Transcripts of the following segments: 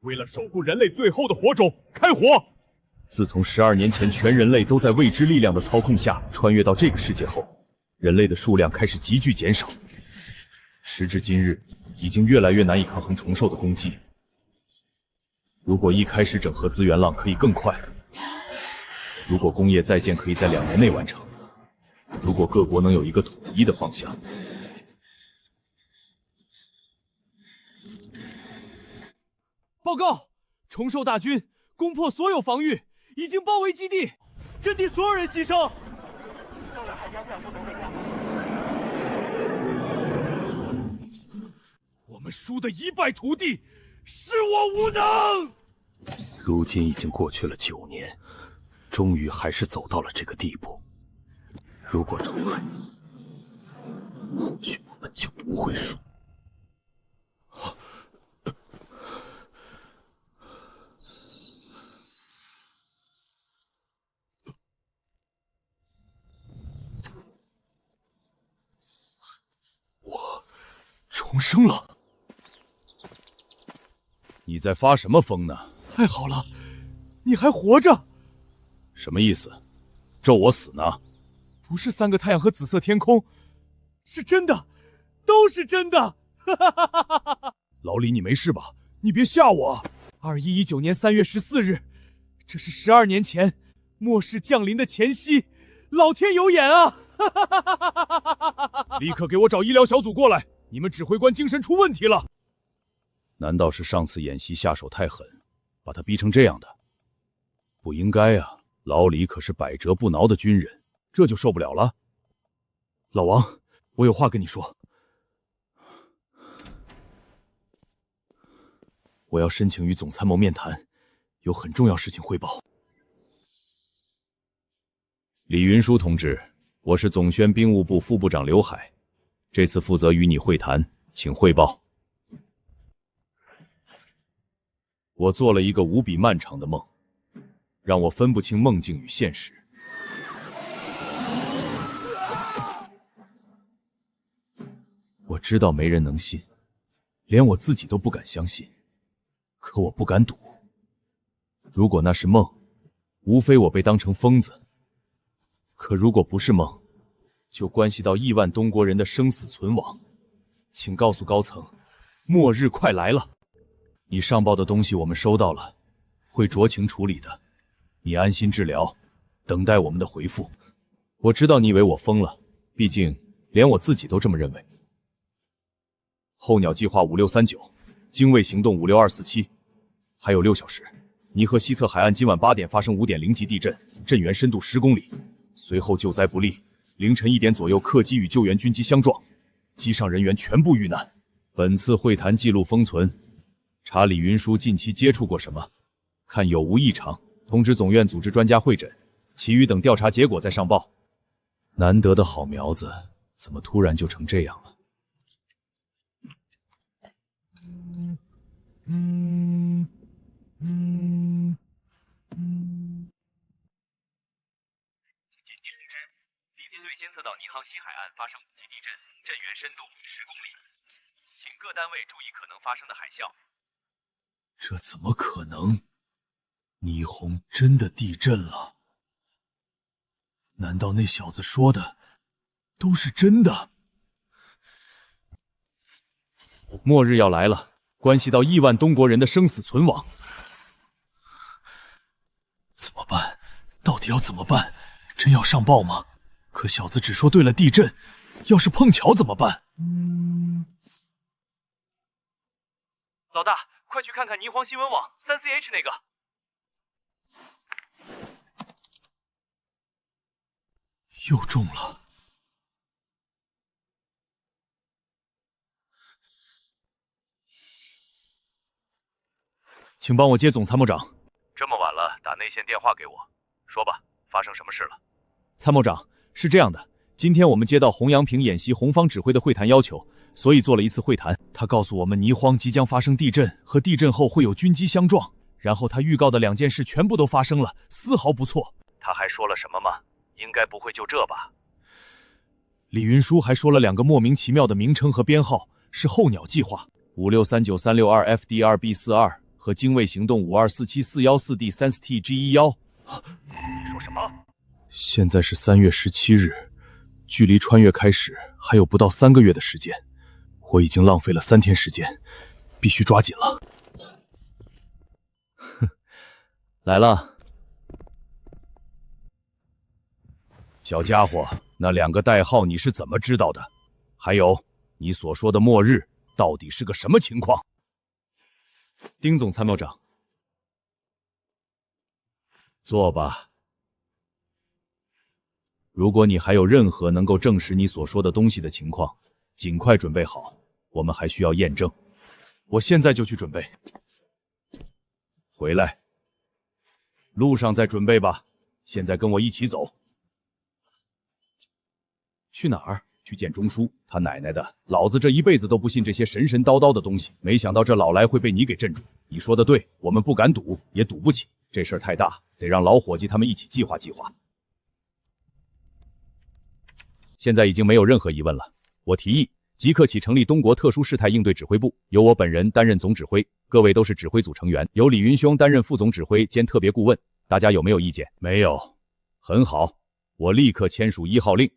为了守护人类最后的火种，开火！自从12年前全人类都在未知力量的操控下穿越到这个世界后，人类的数量开始急剧减少。时至今日，已经越来越难以抗衡虫兽的攻击。如果一开始整合资源浪可以更快，如果工业再建可以在2年内完成，如果各国能有一个统一的方向。报告，虫兽大军攻破所有防御，已经包围基地，阵地所有人牺牲。我们输得一败涂地，是我无能。如今已经过去了9年，终于还是走到了这个地步。如果重来，或许我们就不会输。我重生了。你在发什么疯呢？太好了，你还活着！什么意思？咒我死呢？不是3个太阳和紫色天空，是真的，都是真的！老李，你没事吧？你别吓我！2119年3月14日，这是12年前末世降临的前夕，老天有眼啊！立刻给我找医疗小组过来！你们指挥官精神出问题了。难道是上次演习下手太狠，把他逼成这样的？不应该啊，老李可是百折不挠的军人，这就受不了了？老王，我有话跟你说。我要申请与总参谋面谈，有很重要事情汇报。李云舒同志，我是总宣兵务部副部长刘海，这次负责与你会谈，请汇报。我做了一个无比漫长的梦，让我分不清梦境与现实。我知道没人能信，连我自己都不敢相信，可我不敢赌。如果那是梦，无非我被当成疯子；可如果不是梦，就关系到亿万东国人的生死存亡。请告诉高层，末日快来了。你上报的东西我们收到了，会酌情处理的。你安心治疗，等待我们的回复。我知道你以为我疯了，毕竟连我自己都这么认为。候鸟计划5639，精卫行动56247，还有6小时。尼河西侧海岸今晚8点发生5.0级地震，震源深度10公里。随后救灾不利，凌晨1点左右客机与救援军机相撞，机上人员全部遇难。本次会谈记录封存，查李云舒近期接触过什么，看有无异常，通知总院组织专家会诊，其余等调查结果再上报。难得的好苗子，怎么突然就成这样了？紧急通知，地勤队监测到尼航西海岸发生5级地震，震源深度10公里，请各单位注意可能发生的海啸。这怎么可能？霓虹真的地震了？难道那小子说的都是真的？末日要来了，关系到亿万东国人的生死存亡。怎么办？到底要怎么办？真要上报吗？可小子只说对了地震，要是碰巧怎么办？老大，快去看看霓凰新闻网3CH 那个。又中了。请帮我接总参谋长。这么晚了，打内线电话给我，说吧，发生什么事了？参谋长，是这样的，今天我们接到洪阳平演习红方指挥的会谈要求，所以做了一次会谈。他告诉我们霓凰即将发生地震，和地震后会有军机相撞，然后他预告的2件事全部都发生了，丝毫不错。他还说了什么吗？应该不会就这吧？李云舒还说了2个莫名其妙的名称和编号，是候鸟计划。5639-362 FDRB42和精卫行动5247-414D3STG11。你说什么？现在是3月17日，距离穿越开始还有不到3个月的时间，我已经浪费了3天时间，必须抓紧了。哼，来了。小家伙，那2个代号你是怎么知道的？还有，你所说的末日到底是个什么情况？丁总参谋长，坐吧。如果你还有任何能够证实你所说的东西的情况，尽快准备好，我们还需要验证。我现在就去准备。回来，路上再准备吧。现在跟我一起走。去哪儿？去见钟叔。他奶奶的，老子这一辈子都不信这些神神叨叨的东西，没想到这老来会被你给镇住。你说的对，我们不敢赌，也赌不起。这事儿太大，得让老伙计他们一起计划计划。现在已经没有任何疑问了。我提议即刻起成立东国特殊事态应对指挥部，由我本人担任总指挥，各位都是指挥组成员，由李云兄担任副总指挥兼特别顾问。大家有没有意见？没有。很好，我立刻签署1号令。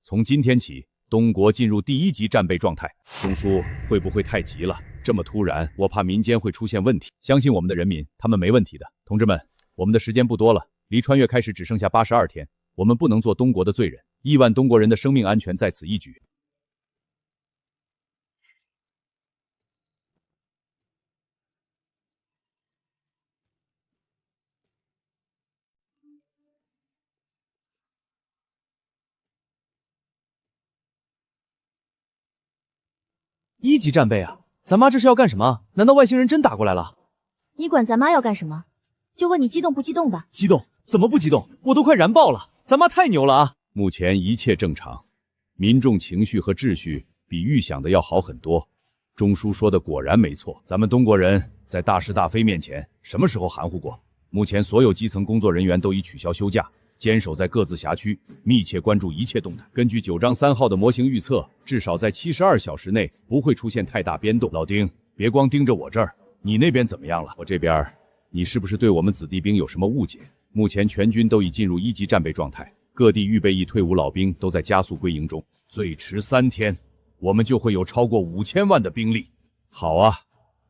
从今天起，东国进入第1级战备状态。钟叔，会不会太急了？这么突然，我怕民间会出现问题。相信我们的人民，他们没问题的。同志们，我们的时间不多了，离穿越开始只剩下82天，我们不能做东国的罪人，亿万东国人的生命安全在此一举。1级战备啊！咱妈这是要干什么？难道外星人真打过来了？你管咱妈要干什么？就问你激动不激动吧。激动？怎么不激动？我都快燃爆了！咱妈太牛了啊！目前一切正常，民众情绪和秩序比预想的要好很多。钟叔说的果然没错，咱们东国人在大是大非面前，什么时候含糊过？目前所有基层工作人员都已取消休假，坚守在各自辖区，密切关注一切动态。根据9章3号的模型预测，至少在72小时内不会出现太大变动。老丁，别光盯着我这儿，你那边怎么样了？我这边，你是不是对我们子弟兵有什么误解？目前全军都已进入1级战备状态，各地预备役退伍老兵都在加速归营中，最迟3天，我们就会有超过5000万的兵力。好啊，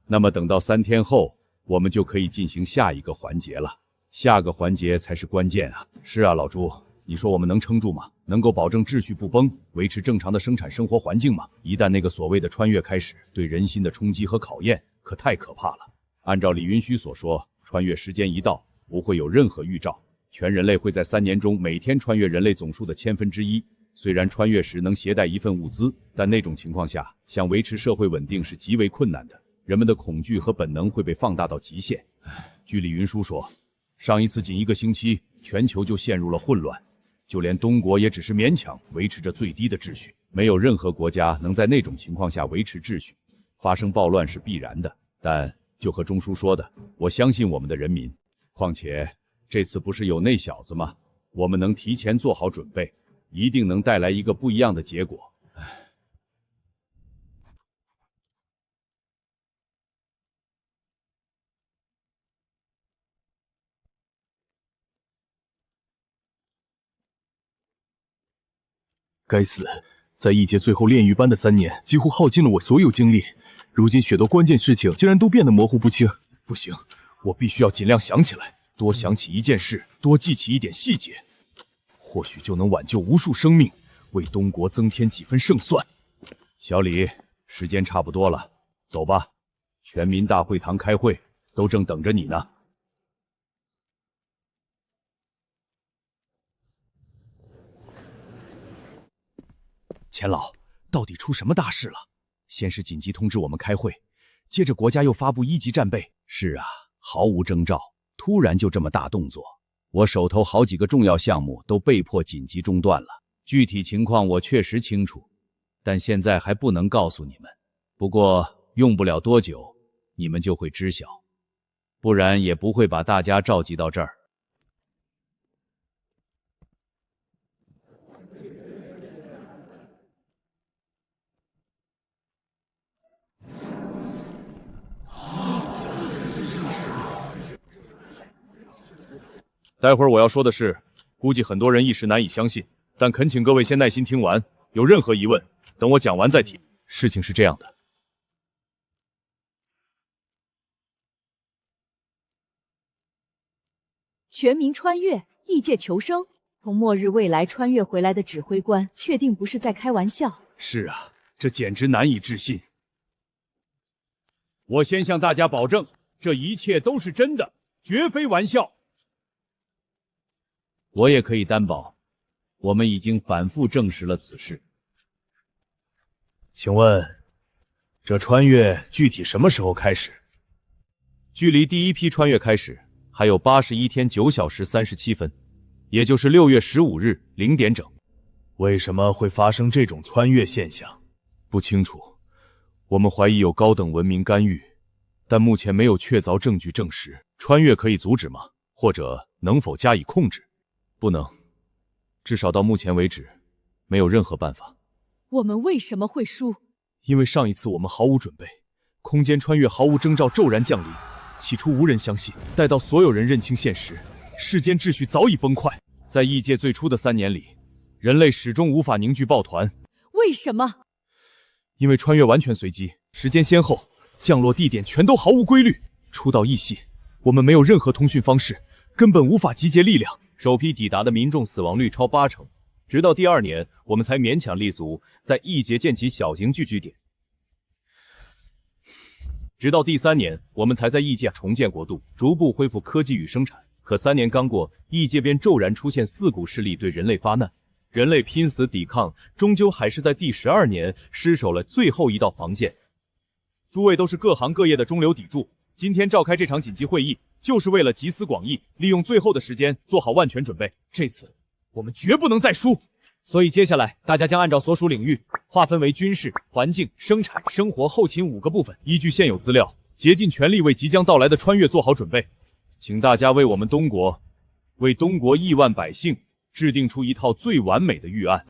那么等到3天后，我们就可以进行下一个环节了。下个环节才是关键啊！是啊，老朱，你说我们能撑住吗？能够保证秩序不崩，维持正常的生产生活环境吗？一旦那个所谓的穿越开始，对人心的冲击和考验可太可怕了。按照李云虚所说，穿越时间一到，不会有任何预兆，全人类会在3年中每天穿越人类总数的1/1000。虽然穿越时能携带一份物资，但那种情况下，想维持社会稳定是极为困难的。人们的恐惧和本能会被放大到极限。据李云舒说，上一次仅1个星期，全球就陷入了混乱，就连东国也只是勉强维持着最低的秩序，没有任何国家能在那种情况下维持秩序。发生暴乱是必然的，但就和钟叔说的，我相信我们的人民。况且这次不是有那小子吗？我们能提前做好准备，一定能带来一个不一样的结果。该死，在异界最后炼狱班的3年，几乎耗尽了我所有精力。如今许多关键事情竟然都变得模糊不清。不行，我必须要尽量想起来，多想起一件事，多记起一点细节，或许就能挽救无数生命，为东国增添几分胜算。小李，时间差不多了，走吧，全民大会堂开会，都正等着你呢。钱老，到底出什么大事了？先是紧急通知我们开会，接着国家又发布1级战备。是啊，毫无征兆，突然就这么大动作，我手头好几个重要项目都被迫紧急中断了。具体情况我确实清楚，但现在还不能告诉你们。不过用不了多久，你们就会知晓，不然也不会把大家召集到这儿。待会儿我要说的是，估计很多人一时难以相信，但恳请各位先耐心听完，有任何疑问，等我讲完再提。事情是这样的。全民穿越，异界求生。从末日未来穿越回来的指挥官，确定不是在开玩笑。是啊，这简直难以置信。我先向大家保证，这一切都是真的，绝非玩笑。我也可以担保，我们已经反复证实了此事。请问，这穿越具体什么时候开始？距离第一批穿越开始还有81天9小时37分，也就是6月15日0点整。为什么会发生这种穿越现象？不清楚，我们怀疑有高等文明干预，但目前没有确凿证据证实。穿越可以阻止吗？或者能否加以控制？不能，至少到目前为止，没有任何办法。我们为什么会输？因为上一次我们毫无准备，空间穿越毫无征兆骤然降临，起初无人相信，待到所有人认清现实，世间秩序早已崩坏。在异界最初的3年里，人类始终无法凝聚抱团。为什么？因为穿越完全随机，时间先后、降落地点全都毫无规律。初到异系，我们没有任何通讯方式，根本无法集结力量。首批抵达的民众死亡率超80%，直到第2年，我们才勉强立足，在异界建起小型聚居点。直到第3年，我们才在异界重建国度，逐步恢复科技与生产。可3年刚过，异界便骤然出现4股势力对人类发难，人类拼死抵抗，终究还是在第12年失守了最后一道防线。诸位都是各行各业的中流砥柱，今天召开这场紧急会议，就是为了集思广益，利用最后的时间做好万全准备。这次我们绝不能再输。所以接下来大家将按照所属领域划分为军事、环境、生产、生活、后勤5个部分，依据现有资料，竭尽全力为即将到来的穿越做好准备。请大家为我们东国，为东国亿万百姓制定出一套最完美的预案。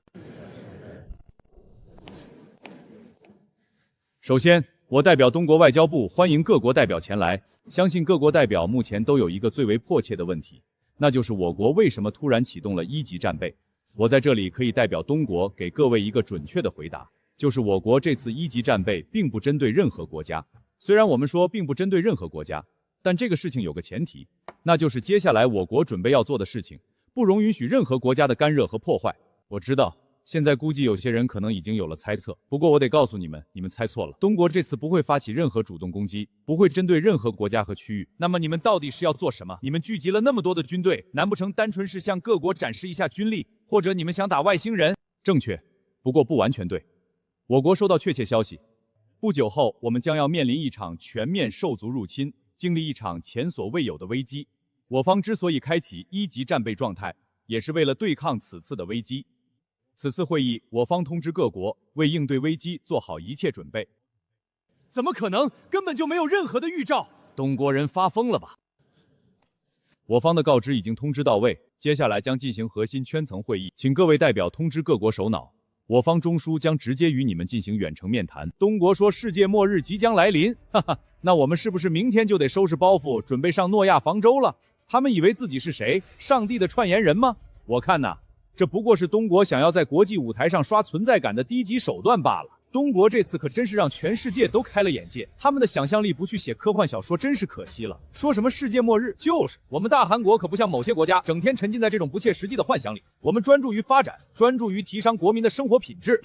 首先，我代表东国外交部欢迎各国代表前来。相信各国代表目前都有一个最为迫切的问题，那就是我国为什么突然启动了1级战备。我在这里可以代表东国给各位一个准确的回答，就是我国这次1级战备并不针对任何国家。虽然我们说并不针对任何国家，但这个事情有个前提，那就是接下来我国准备要做的事情，不容允许任何国家的干涉和破坏。我知道，现在估计有些人可能已经有了猜测，不过我得告诉你们，你们猜错了。东国这次不会发起任何主动攻击，不会针对任何国家和区域。那么你们到底是要做什么？你们聚集了那么多的军队，难不成单纯是向各国展示一下军力，或者你们想打外星人？正确，不过不完全对。我国收到确切消息，不久后我们将要面临一场全面兽族入侵，经历一场前所未有的危机。我方之所以开启1级战备状态，也是为了对抗此次的危机。此次会议，我方通知各国为应对危机做好一切准备。怎么可能？根本就没有任何的预兆！东国人发疯了吧？我方的告知已经通知到位，接下来将进行核心圈层会议，请各位代表通知各国首脑，我方中枢将直接与你们进行远程面谈。东国说世界末日即将来临，哈哈，那我们是不是明天就得收拾包袱，准备上诺亚方舟了？他们以为自己是谁？上帝的串言人吗？我看呐，这不过是东国想要在国际舞台上刷存在感的低级手段罢了。东国这次可真是让全世界都开了眼界，他们的想象力不去写科幻小说真是可惜了。说什么世界末日，就是我们大韩国可不像某些国家整天沉浸在这种不切实际的幻想里，我们专注于发展，专注于提升国民的生活品质。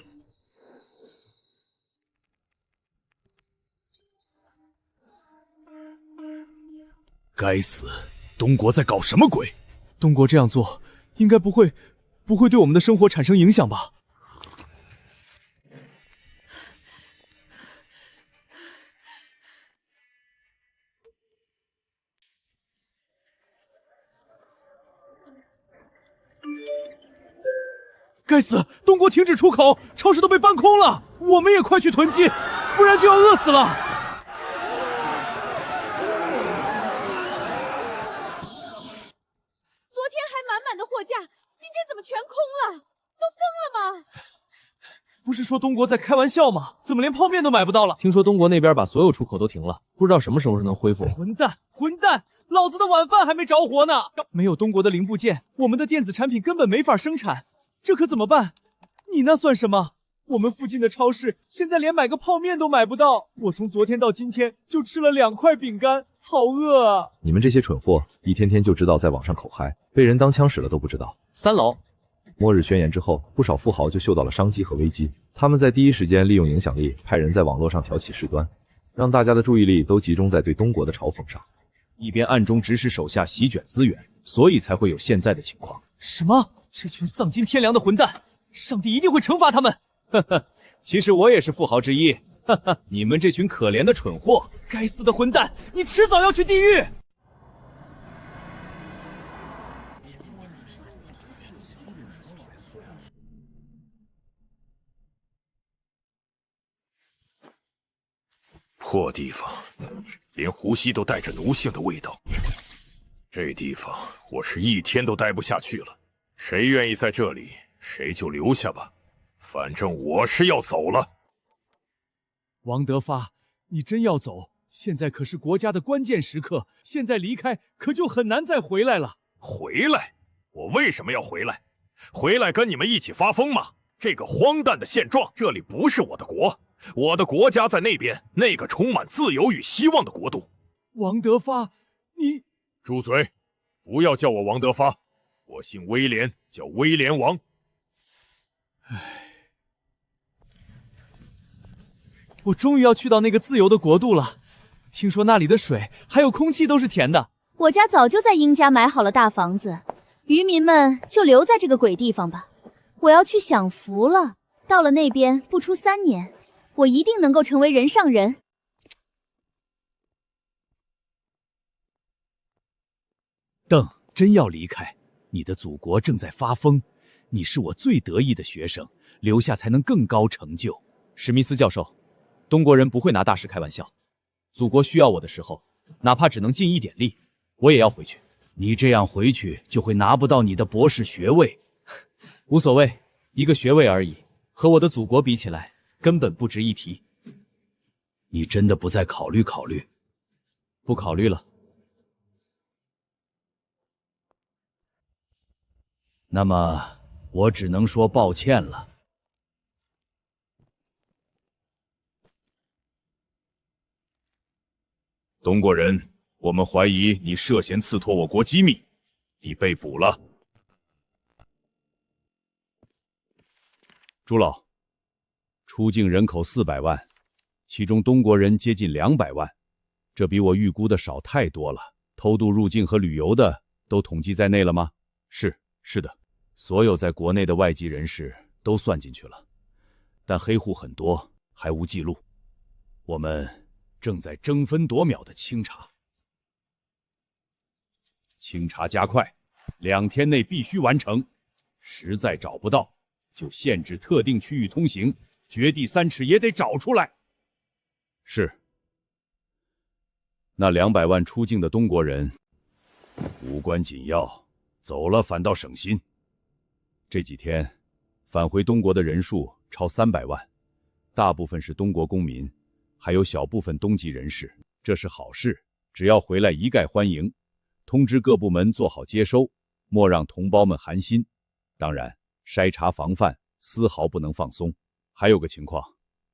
该死，东国在搞什么鬼？东国这样做应该不会对我们的生活产生影响吧？该死！东国停止出口，超市都被搬空了，我们也快去囤积，不然就要饿死了。昨天还满满的货架，今天怎么全空了？都疯了吗？不是说东国在开玩笑吗？怎么连泡面都买不到了？听说东国那边把所有出口都停了，不知道什么时候能恢复。混蛋！混蛋！老子的晚饭还没着火呢！没有东国的零部件，我们的电子产品根本没法生产，这可怎么办？你那算什么？我们附近的超市现在连买个泡面都买不到，我从昨天到今天就吃了2块饼干，好饿啊！你们这些蠢货，一天天就知道在网上口嗨，被人当枪使了都不知道。3楼，末日宣言之后，不少富豪就嗅到了商机和危机，他们在第一时间利用影响力，派人在网络上挑起事端，让大家的注意力都集中在对东国的嘲讽上，一边暗中指使手下席卷资源，所以才会有现在的情况。什么？这群丧尽天良的混蛋，上帝一定会惩罚他们！呵呵，其实我也是富豪之一。哈哈，你们这群可怜的蠢货，该死的混蛋，你迟早要去地狱！破地方，连呼吸都带着奴性的味道。这地方我是一天都待不下去了。谁愿意在这里，谁就留下吧。反正我是要走了。王德发，你真要走？现在可是国家的关键时刻，现在离开可就很难再回来了。回来？我为什么要回来？回来跟你们一起发疯吗？这个荒诞的现状，这里不是我的国。我的国家在那边，那个充满自由与希望的国度。王德发，你住嘴！不要叫我王德发，我姓威廉，叫威廉王。我终于要去到那个自由的国度了。听说那里的水还有空气都是甜的。我家早就在英家买好了大房子，渔民们就留在这个鬼地方吧。我要去享福了。到了那边，不出3年。我一定能够成为人上人。邓，真要离开？你的祖国正在发疯，你是我最得意的学生，留下才能更高成就。史密斯教授，东国人不会拿大事开玩笑。祖国需要我的时候，哪怕只能尽一点力，我也要回去。你这样回去，就会拿不到你的博士学位。无所谓，一个学位而已，和我的祖国比起来，根本不值一提。你真的不再考虑考虑？不考虑了。那么我只能说抱歉了。东国人，我们怀疑你涉嫌刺脱我国机密，你被捕了。朱老，出境人口400万，其中东国人接近200万，这比我预估的少太多了。偷渡入境和旅游的都统计在内了吗？是的，所有在国内的外籍人士都算进去了，但黑户很多，还无记录。我们正在争分夺秒的清查，清查加快，2天内必须完成。实在找不到，就限制特定区域通行，掘地3尺也得找出来。是。那200万出境的东国人无关紧要，走了反倒省心。这几天返回东国的人数超300万，大部分是东国公民，还有小部分东籍人士，这是好事。只要回来一概欢迎，通知各部门做好接收，莫让同胞们寒心。当然，筛查防范丝毫不能放松。还有个情况，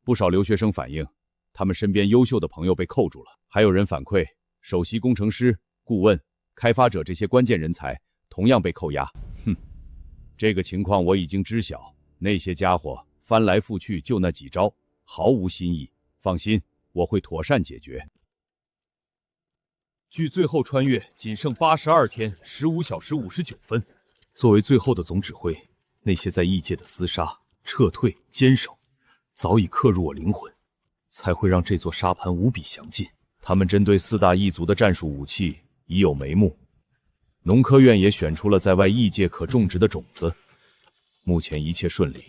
不少留学生反映，他们身边优秀的朋友被扣住了，还有人反馈，首席工程师、顾问、开发者这些关键人才同样被扣押。这个情况我已经知晓，那些家伙翻来覆去就那几招，毫无新意。放心，我会妥善解决。距最后穿越仅剩82天15小时59分。作为最后的总指挥，那些在异界的厮杀、撤退、坚守，早已刻入我灵魂，才会让这座沙盘无比详尽。他们针对4大异族的战术武器已有眉目，农科院也选出了在外异界可种植的种子。目前一切顺利，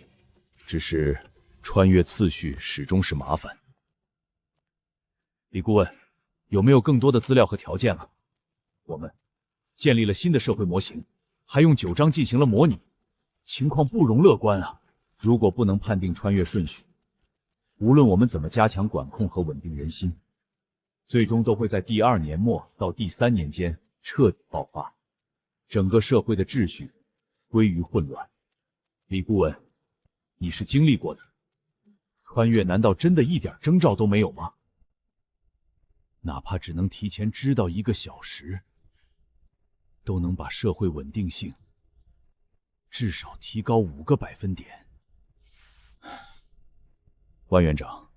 只是穿越次序始终是麻烦。李顾问，有没有更多的资料和条件了？我们建立了新的社会模型，还用9章进行了模拟，情况不容乐观啊！如果不能判定穿越顺序，无论我们怎么加强管控和稳定人心，最终都会在第2年末到第3年间彻底爆发，整个社会的秩序归于混乱。李顾问，你是经历过的，穿越难道真的一点征兆都没有吗？哪怕只能提前知道1个小时，都能把社会稳定性至少提高5个百分点。万院长，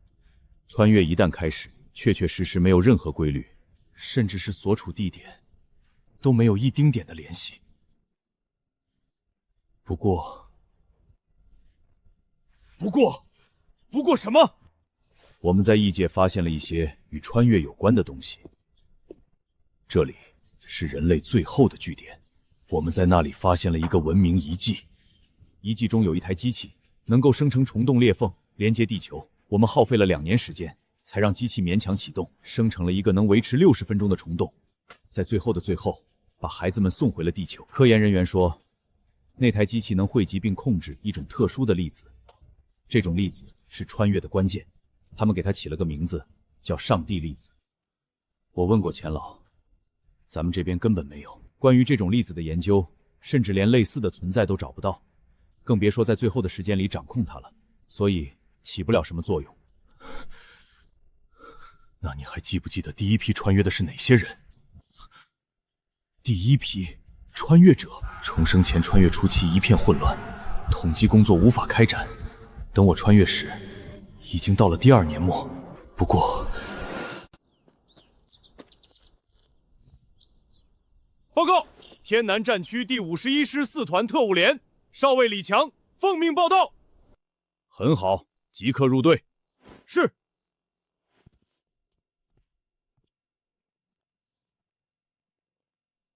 穿越一旦开始，确确实实没有任何规律，甚至是所处地点都没有一丁点的联系。不过什么？我们在异界发现了一些与穿越有关的东西。这里是人类最后的据点，我们在那里发现了一个文明遗迹。遗迹中有一台机器，能够生成虫洞裂缝，连接地球。我们耗费了2年时间，才让机器勉强启动，生成了一个能维持60分钟的虫洞。在最后的最后，把孩子们送回了地球。科研人员说，那台机器能汇集并控制一种特殊的粒子，这种粒子是穿越的关键。他们给它起了个名字，叫上帝粒子。我问过钱老，咱们这边根本没有关于这种粒子的研究，甚至连类似的存在都找不到，更别说在最后的时间里掌控它了，所以起不了什么作用。那你还记不记得第一批穿越的是哪些人？第一批穿越者重生前穿越初期一片混乱，统计工作无法开展。等我穿越时，已经到了第2年末。不过，报告，天南战区第51师4团特务连少尉李强奉命报道。很好，即刻入队。是。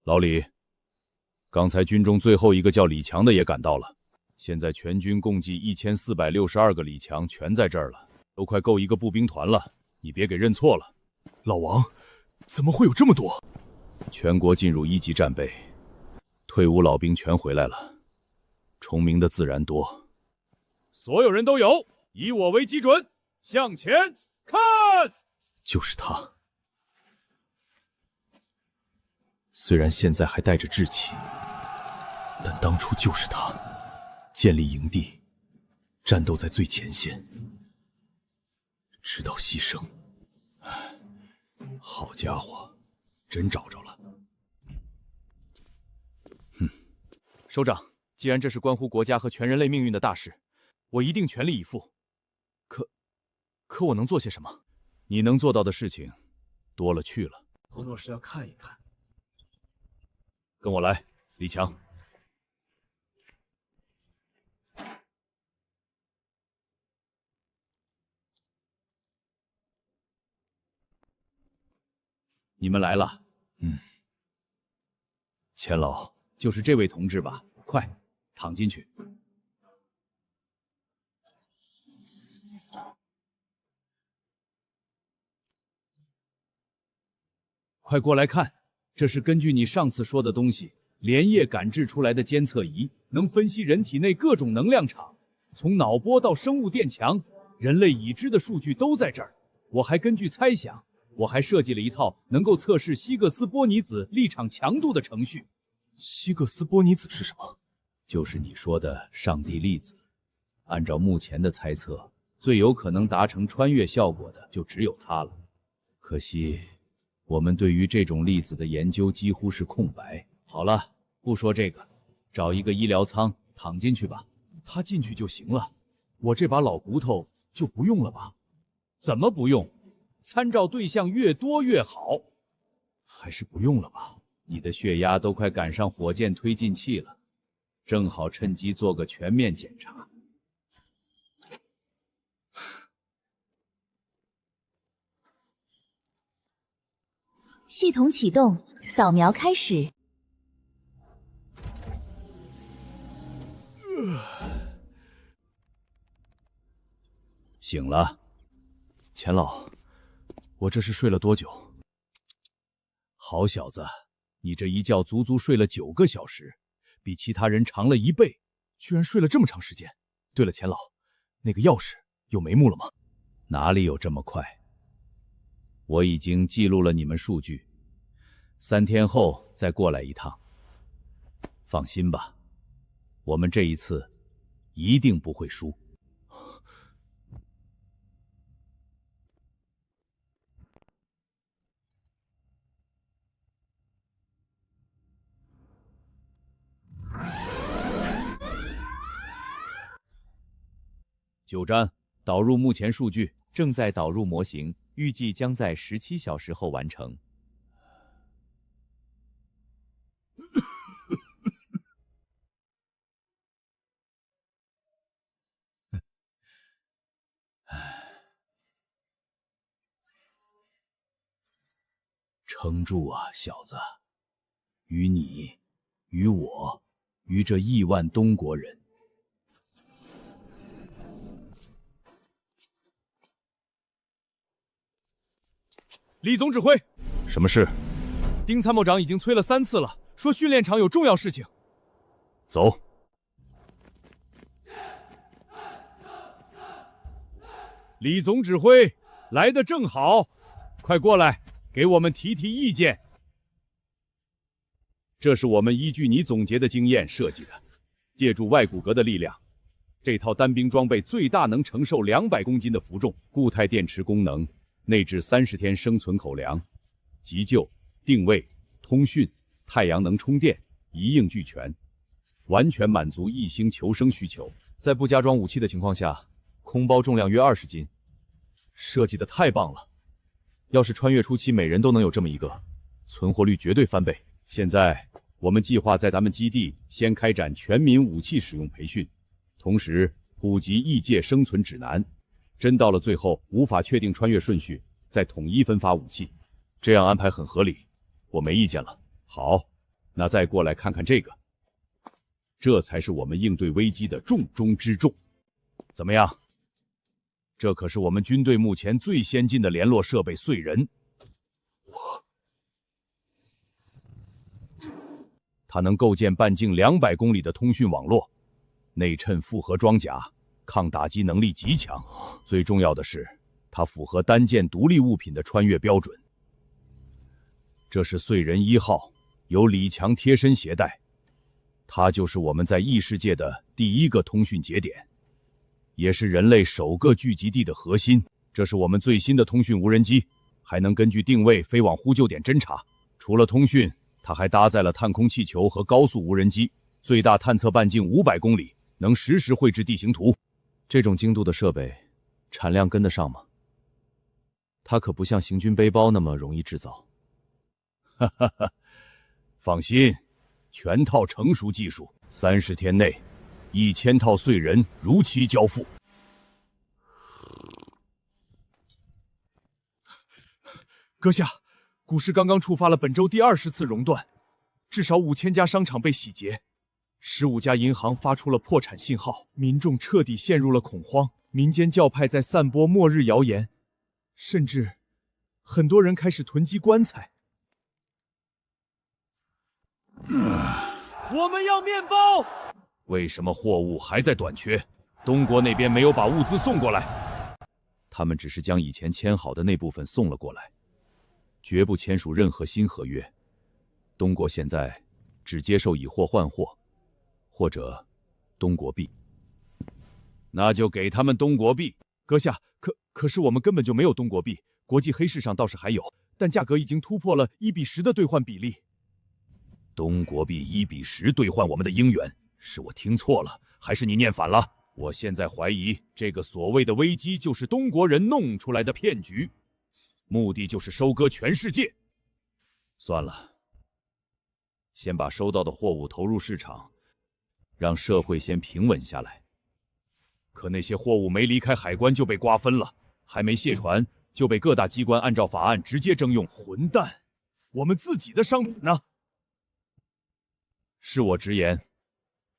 老李，刚才军中最后一个叫李强的也赶到了。现在全军共计1462个李强全在这儿了，都快够一个步兵团了。你别给认错了。老王，怎么会有这么多？全国进入1级战备，退伍老兵全回来了，重名的自然多。所有人都有，以我为基准，向前看。就是他。虽然现在还带着志气，但当初就是他建立营地，战斗在最前线，直到牺牲。好家伙，真找着了。首长，既然这是关乎国家和全人类命运的大事，我一定全力以赴。可我能做些什么？你能做到的事情多了去了。彭诺是要看一看。跟我来，李强。你们来了。钱老，就是这位同志吧？快，躺进去。快过来看，这是根据你上次说的东西连夜赶制出来的监测仪，能分析人体内各种能量场，从脑波到生物电强，人类已知的数据都在这儿。我还根据猜想，我还设计了一套能够测试希格斯波尼子力场强度的程序。希格斯波尼子是什么？就是你说的上帝粒子。按照目前的猜测，最有可能达成穿越效果的就只有它了。可惜，我们对于这种粒子的研究几乎是空白。好了，不说这个，找一个医疗舱躺进去吧。他进去就行了，我这把老骨头就不用了吧？怎么不用？参照对象越多越好。还是不用了吧？你的血压都快赶上火箭推进器了，正好趁机做个全面检查。系统启动，扫描开始。醒了，钱老，我这是睡了多久？好小子，你这一觉足足睡了9个小时，比其他人长了1倍，居然睡了这么长时间。对了，钱老，那个钥匙有眉目了吗？哪里有这么快？我已经记录了你们数据，3天后再过来一趟。放心吧，我们这一次一定不会输。九瞻，导入目前数据，正在导入模型，预计将在17小时后完成。撑住啊，小子！于你，于我，于这亿万东国人。李总指挥，什么事？丁参谋长已经催了3次了，说训练场有重要事情。走。李总指挥，来得正好，快过来，给我们提提意见。这是我们依据你总结的经验设计的，借助外骨骼的力量，这套单兵装备最大能承受200公斤的负重，固态电池功能。内置30天生存口粮，急救、定位、通讯、太阳能充电一应俱全，完全满足一星求生需求。在不加装武器的情况下，空包重量约20斤，设计的太棒了。要是穿越初期每人都能有这么一个，存活率绝对翻倍。现在我们计划在咱们基地先开展全民武器使用培训，同时普及异界生存指南。真到了最后无法确定穿越顺序，再统一分发武器，这样安排很合理，我没意见了。好，那再过来看看这个，这才是我们应对危机的重中之重。怎么样？这可是我们军队目前最先进的联络设备碎人，它能构建半径200公里的通讯网络，内衬复合装甲。抗打击能力极强，最重要的是，它符合单件独立物品的穿越标准。这是碎人1号，由李强贴身携带，它就是我们在异世界的第一个通讯节点，也是人类首个聚集地的核心。这是我们最新的通讯无人机，还能根据定位飞往呼救点侦察。除了通讯，它还搭载了探空气球和高速无人机，最大探测半径500公里，能实时绘制地形图。这种精度的设备，产量跟得上吗？它可不像行军背包那么容易制造。哈哈哈，放心，全套成熟技术，30天内，1000套碎人如期交付。阁下，股市刚刚触发了本周第20次熔断，至少5000家商场被洗劫。15家银行发出了破产信号，民众彻底陷入了恐慌，民间教派在散播末日谣言，甚至很多人开始囤积棺材。我们要面包！为什么货物还在短缺？东国那边没有把物资送过来，他们只是将以前签好的那部分送了过来，绝不签署任何新合约。东国现在只接受以货换货。或者东国币，那就给他们东国币。阁下，可是我们根本就没有东国币，国际黑市上倒是还有，但价格已经突破了1:10的兑换比例。东国币1:10兑换我们的英元，是我听错了，还是你念反了？我现在怀疑这个所谓的危机就是东国人弄出来的骗局，目的就是收割全世界。算了，先把收到的货物投入市场。让社会先平稳下来。可那些货物没离开海关就被瓜分了，还没卸船就被各大机关按照法案直接征用。混蛋！我们自己的商品呢？是我直言，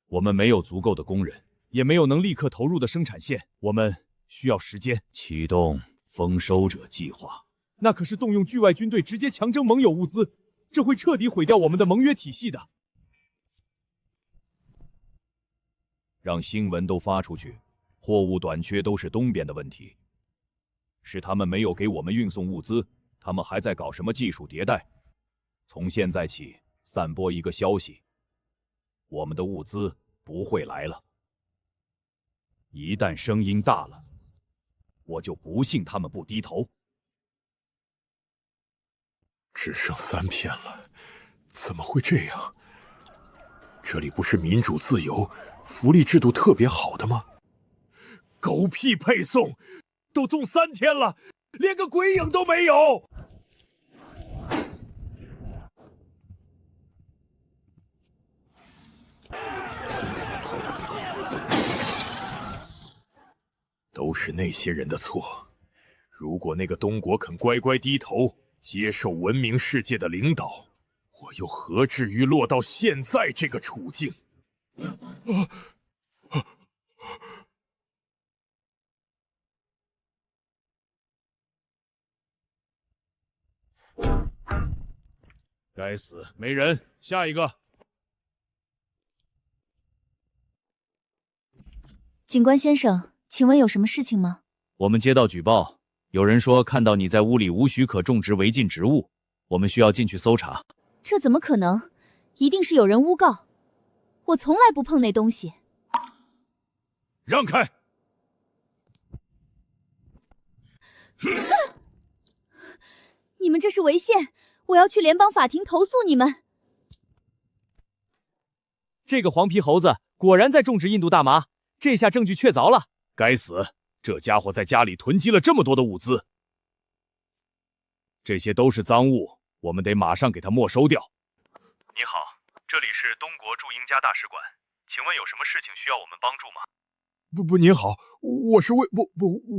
我们没有足够的工人，也没有能立刻投入的生产线，我们需要时间。启动丰收者计划，那可是动用剧外军队直接强征盟友物资，这会彻底毁掉我们的盟约体系的。让新闻都发出去，货物短缺都是东边的问题，是他们没有给我们运送物资，他们还在搞什么技术迭代？从现在起，散播一个消息：我们的物资不会来了。一旦声音大了，我就不信他们不低头。只剩3片了，怎么会这样？这里不是民主自由、福利制度特别好的吗？狗屁配送，都送3天了，连个鬼影都没有。都是那些人的错。如果那个东国肯乖乖低头，接受文明世界的领导，我又何至于落到现在这个处境？该死，没人，下一个。警官先生，请问有什么事情吗？我们接到举报，有人说看到你在屋里无许可种植违禁植物，我们需要进去搜查。这怎么可能？一定是有人诬告。我从来不碰那东西。让开！你们这是违宪，我要去联邦法庭投诉你们。这个黄皮猴子果然在种植印度大麻，这下证据确凿了。该死，这家伙在家里囤积了这么多的物资，这些都是赃物，我们得马上给他没收掉。你好，这里是东国驻英家大使馆，请问有什么事情需要我们帮助吗？您好，我是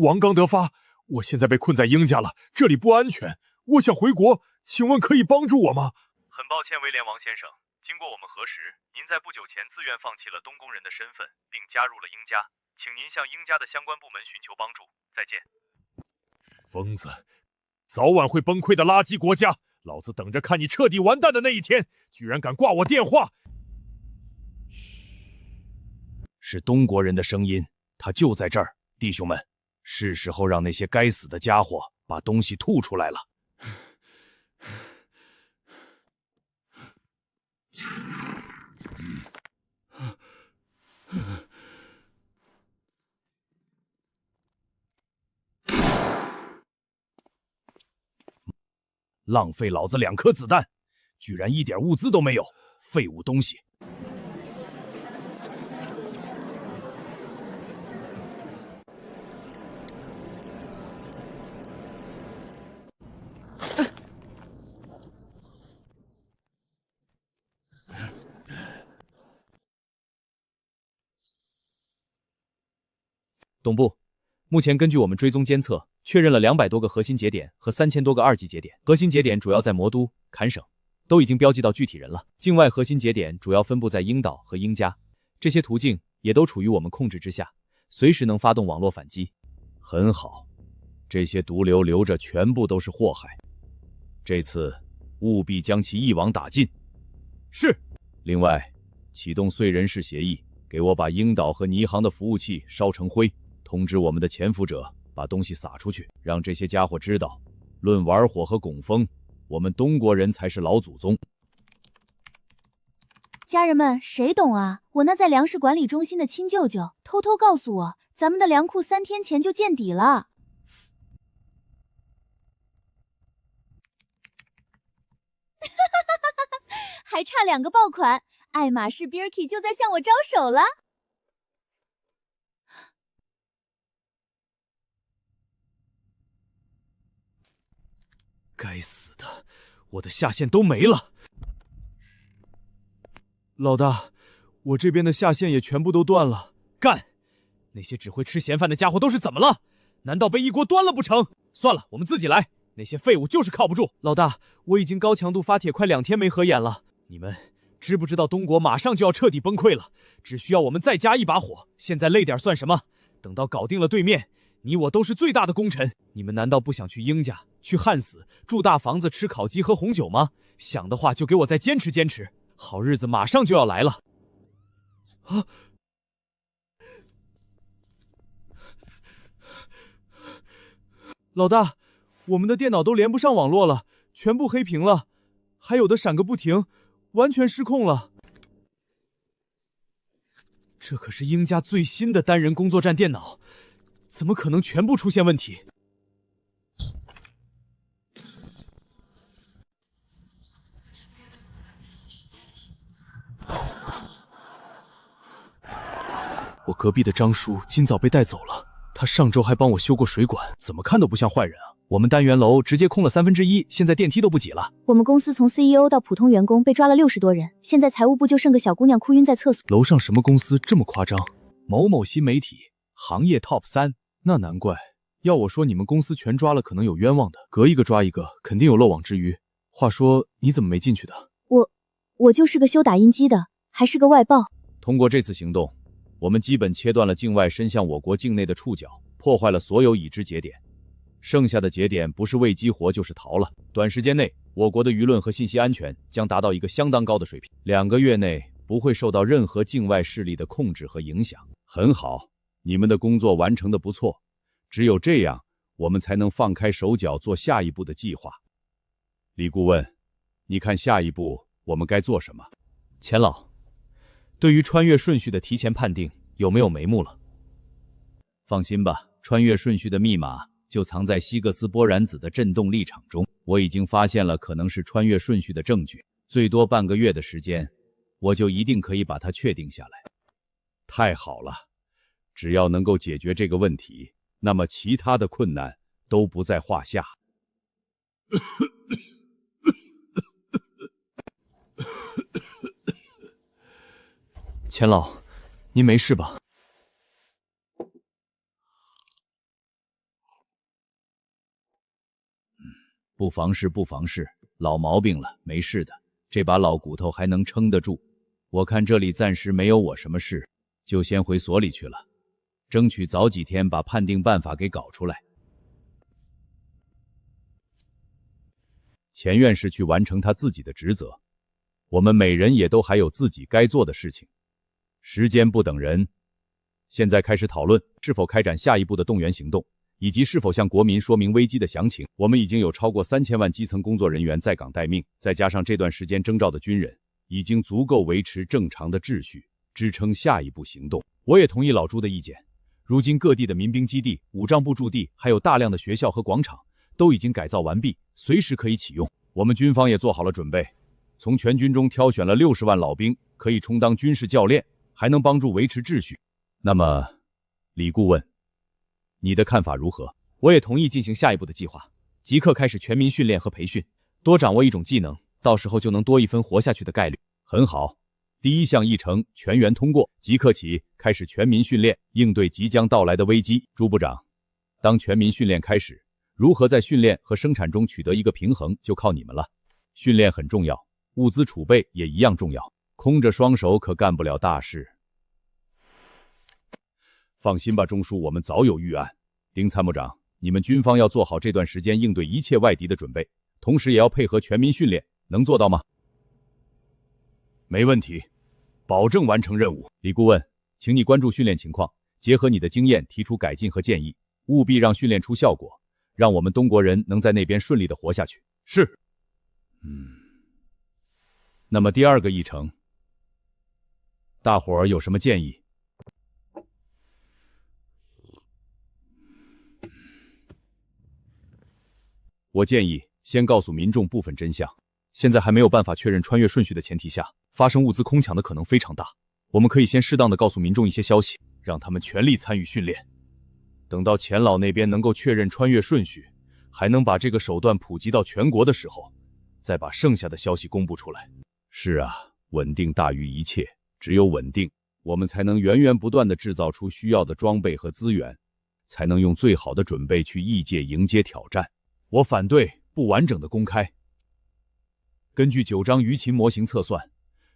王刚德发，我现在被困在英家了，这里不安全，我想回国，请问可以帮助我吗？很抱歉，威廉王先生，经过我们核实，您在不久前自愿放弃了东宫人的身份，并加入了英家，请您向英家的相关部门寻求帮助。再见。疯子，早晚会崩溃的垃圾国家，老子等着看你彻底完蛋的那一天，居然敢挂我电话！是东国人的声音，他就在这儿，弟兄们，是时候让那些该死的家伙把东西吐出来了。浪费老子2颗子弹，居然一点物资都没有，废物东西！董部，目前根据我们追踪监测，确认了200多个核心节点和3000多个2级节点。核心节点主要在魔都、坎省，都已经标记到具体人了。境外核心节点主要分布在英岛和英加，这些途径也都处于我们控制之下，随时能发动网络反击。很好，这些毒瘤留着全部都是祸害，这次务必将其一网打尽。是。另外，启动燧人氏协议，给我把英岛和尼航的服务器烧成灰。通知我们的潜伏者把东西撒出去，让这些家伙知道，论玩火和拱风，我们东国人才是老祖宗。家人们，谁懂啊？我那在粮食管理中心的亲舅舅偷偷告诉我，咱们的粮库3天前就见底了。还差2个爆款，爱马仕 Birkin 就在向我招手了。该死的，我的下线都没了。老大，我这边的下线也全部都断了。干！那些只会吃闲饭的家伙都是怎么了？难道被一锅端了不成？算了，我们自己来。那些废物就是靠不住。老大，我已经高强度发帖快2天没合眼了。你们知不知道东国马上就要彻底崩溃了？只需要我们再加一把火，现在累点算什么？等到搞定了对面，你我都是最大的功臣。你们难道不想去英家？去旱死，住大房子，吃烤鸡喝红酒吗？想的话就给我再坚持坚持，好日子马上就要来了。啊！老大，我们的电脑都连不上网络了，全部黑屏了，还有的闪个不停，完全失控了。这可是鹰家最新的单人工作站电脑，怎么可能全部出现问题？我隔壁的张叔今早被带走了，他上周还帮我修过水管，怎么看都不像坏人啊。我们单元楼直接空了1/3，现在电梯都不挤了。我们公司从 CEO 到普通员工被抓了60多人，现在财务部就剩个小姑娘哭晕在厕所。楼上什么公司这么夸张？某某新媒体，行业 TOP 3，那难怪。要我说，你们公司全抓了，可能有冤枉的，隔一个抓一个，肯定有漏网之鱼。话说，你怎么没进去的？我就是个修打印机的，还是个外报。通过这次行动，我们基本切断了境外伸向我国境内的触角，破坏了所有已知节点。剩下的节点不是未激活就是逃了。短时间内，我国的舆论和信息安全将达到一个相当高的水平，2个月内不会受到任何境外势力的控制和影响。很好，你们的工作完成的不错，只有这样，我们才能放开手脚做下一步的计划。李顾问，你看下一步我们该做什么？钱老，对于穿越顺序的提前判定有没有眉目了？放心吧，穿越顺序的密码就藏在希格斯波燃子的振动力场中。我已经发现了可能是穿越顺序的证据，最多半个月的时间，我就一定可以把它确定下来。太好了，只要能够解决这个问题，那么其他的困难都不在话下。钱老，您没事吧？不妨事，不妨事，老毛病了，没事的。这把老骨头还能撑得住。我看这里暂时没有我什么事，就先回所里去了，争取早几天把判定办法给搞出来。钱院士去完成他自己的职责，我们每人也都还有自己该做的事情。时间不等人，现在开始讨论是否开展下一步的动员行动，以及是否向国民说明危机的详情。我们已经有超过3000万基层工作人员在岗待命，再加上这段时间征召的军人，已经足够维持正常的秩序，支撑下一步行动。我也同意老朱的意见，如今各地的民兵基地、武装部驻地，还有大量的学校和广场都已经改造完毕，随时可以启用。我们军方也做好了准备，从全军中挑选了60万老兵，可以充当军事教练，还能帮助维持秩序。那么，李顾问，你的看法如何？我也同意进行下一步的计划，即刻开始全民训练和培训，多掌握一种技能，到时候就能多一分活下去的概率。很好，第一项议程全员通过，即刻起开始全民训练，应对即将到来的危机。朱部长，当全民训练开始，如何在训练和生产中取得一个平衡，就靠你们了。训练很重要，物资储备也一样重要，空着双手可干不了大事。放心吧，钟叔，我们早有预案。丁参谋长，你们军方要做好这段时间应对一切外敌的准备，同时也要配合全民训练，能做到吗？没问题，保证完成任务。李顾问，请你关注训练情况，结合你的经验提出改进和建议，务必让训练出效果，让我们东国人能在那边顺利的活下去。是。那么第2个议程，大伙儿有什么建议？我建议先告诉民众部分真相。现在还没有办法确认穿越顺序的前提下，发生物资空抢的可能非常大。我们可以先适当的告诉民众一些消息，让他们全力参与训练。等到钱老那边能够确认穿越顺序，还能把这个手段普及到全国的时候，再把剩下的消息公布出来。是啊，稳定大于一切，只有稳定，我们才能源源不断地制造出需要的装备和资源，才能用最好的准备去异界迎接挑战。我反对不完整的公开。根据9章舆情模型测算，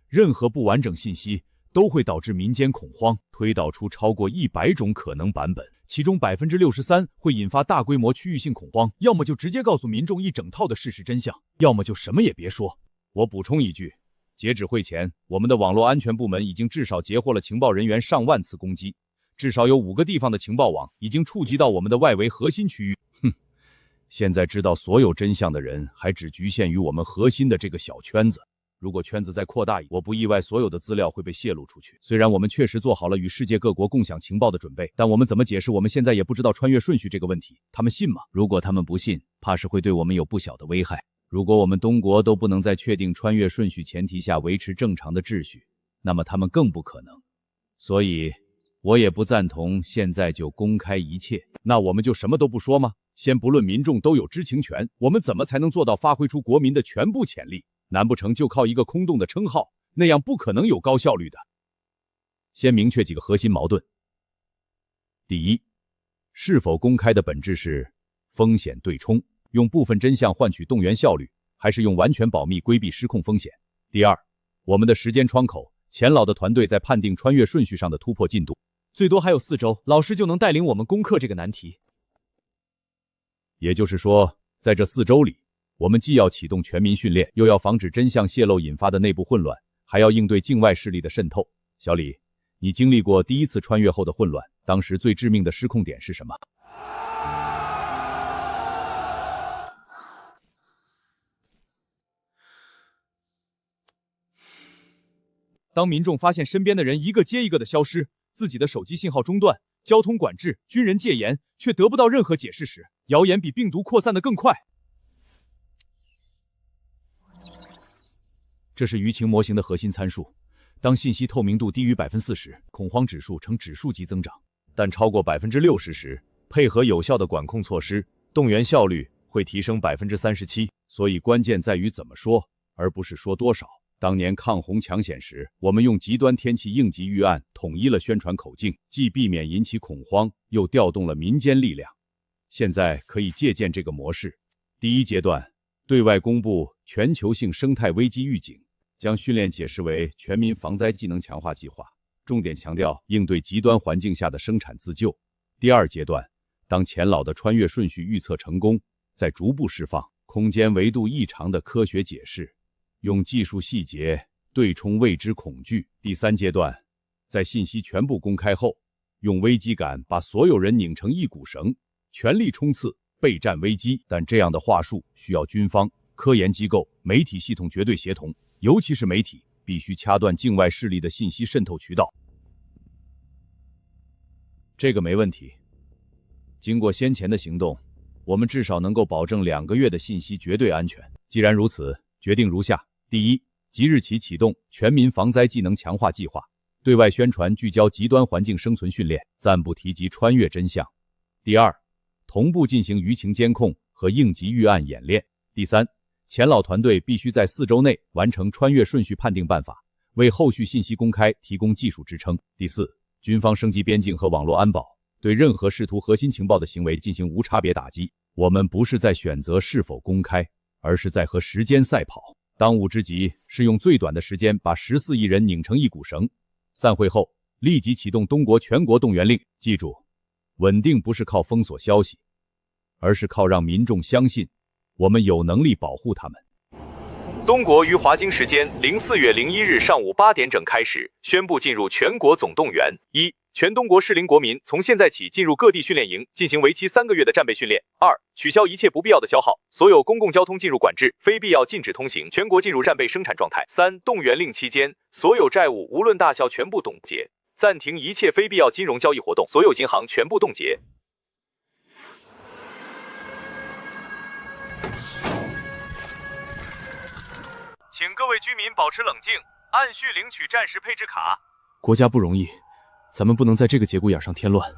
任何不完整信息都会导致民间恐慌，推导出超过100种可能版本，其中63%会引发大规模区域性恐慌。要么就直接告诉民众一整套的事实真相，要么就什么也别说。我补充一句，截止会前，我们的网络安全部门已经至少截获了情报人员上万次攻击，至少有5个地方的情报网已经触及到我们的外围核心区域。现在知道所有真相的人还只局限于我们核心的这个小圈子。如果圈子再扩大，我不意外所有的资料会被泄露出去。虽然我们确实做好了与世界各国共享情报的准备，但我们怎么解释我们现在也不知道穿越顺序这个问题？他们信吗？如果他们不信，怕是会对我们有不小的危害。如果我们东国都不能在确定穿越顺序前提下维持正常的秩序，那么他们更不可能。所以，我也不赞同现在就公开一切。那我们就什么都不说吗？先不论民众都有知情权，我们怎么才能做到发挥出国民的全部潜力？难不成就靠一个空洞的称号？那样不可能有高效率的。先明确几个核心矛盾。第一，是否公开的本质是风险对冲，用部分真相换取动员效率，还是用完全保密规避失控风险？第二，我们的时间窗口，钱老的团队在判定穿越顺序上的突破进度，最多还有4周，老师就能带领我们攻克这个难题。也就是说，在这4周里，我们既要启动全民训练，又要防止真相泄露引发的内部混乱，还要应对境外势力的渗透。小李，你经历过第一次穿越后的混乱，当时最致命的失控点是什么？当民众发现身边的人一个接一个的消失，自己的手机信号中断，交通管制、军人戒严，却得不到任何解释时，谣言比病毒扩散得更快。这是舆情模型的核心参数。当信息透明度低于40%，恐慌指数呈指数级增长；但超过60%时，配合有效的管控措施，动员效率会提升37%。所以关键在于怎么说，而不是说多少。当年抗洪抢险时，我们用极端天气应急预案统一了宣传口径，既避免引起恐慌，又调动了民间力量。现在可以借鉴这个模式。第一阶段，对外公布全球性生态危机预警，将训练解释为全民防灾技能强化计划，重点强调应对极端环境下的生产自救。第二阶段，当钱老的穿越顺序预测成功，再逐步释放空间维度异常的科学解释，用技术细节对冲未知恐惧。第三阶段，在信息全部公开后，用危机感把所有人拧成一股绳，全力冲刺备战危机。但这样的话术需要军方、科研机构、媒体系统绝对协同，尤其是媒体必须掐断境外势力的信息渗透渠道。这个没问题。经过先前的行动，我们至少能够保证2个月的信息绝对安全。既然如此，决定如下：第一，即日起启动全民防灾技能强化计划，对外宣传聚焦极端环境生存训练，暂不提及穿越真相。第二，同步进行舆情监控和应急预案演练。第三，钱老团队必须在4周内完成穿越顺序判定办法，为后续信息公开提供技术支撑。第四，军方升级边境和网络安保，对任何试图核心情报的行为进行无差别打击。我们不是在选择是否公开，而是在和时间赛跑。当务之急是用最短的时间把14亿人拧成一股绳。散会后，立即启动东国全国动员令。记住，稳定不是靠封锁消息，而是靠让民众相信我们有能力保护他们。东国于华京时间04月01日上午8点整开始宣布进入全国总动员。1. 全东国适龄国民从现在起进入各地训练营，进行为期3个月的战备训练。2. 取消一切不必要的消耗，所有公共交通进入管制，非必要禁止通行，全国进入战备生产状态。3. 动员令期间，所有债务无论大小全部冻结，暂停一切非必要金融交易活动，所有银行全部冻结。请各位居民保持冷静，按序领取战时配置卡。国家不容易，咱们不能在这个节骨眼上添乱。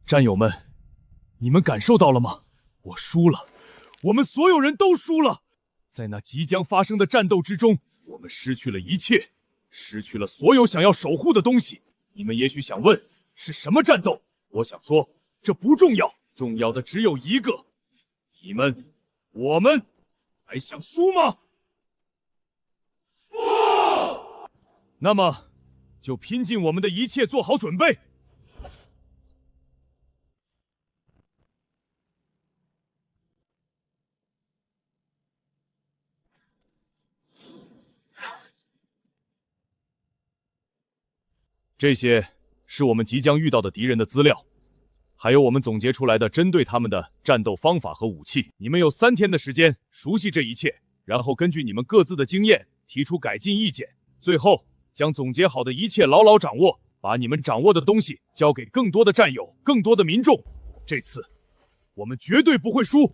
战友们，你们感受到了吗？我输了，我们所有人都输了。在那即将发生的战斗之中，我们失去了一切，失去了所有想要守护的东西。你们也许想问，是什么战斗？我想说，这不重要，重要的只有一个：你们，我们，还想输吗？不！那么，就拼尽我们的一切，做好准备。这些是我们即将遇到的敌人的资料，还有我们总结出来的针对他们的战斗方法和武器。你们有3天的时间熟悉这一切，然后根据你们各自的经验提出改进意见，最后将总结好的一切牢牢掌握，把你们掌握的东西交给更多的战友、更多的民众。这次我们绝对不会输。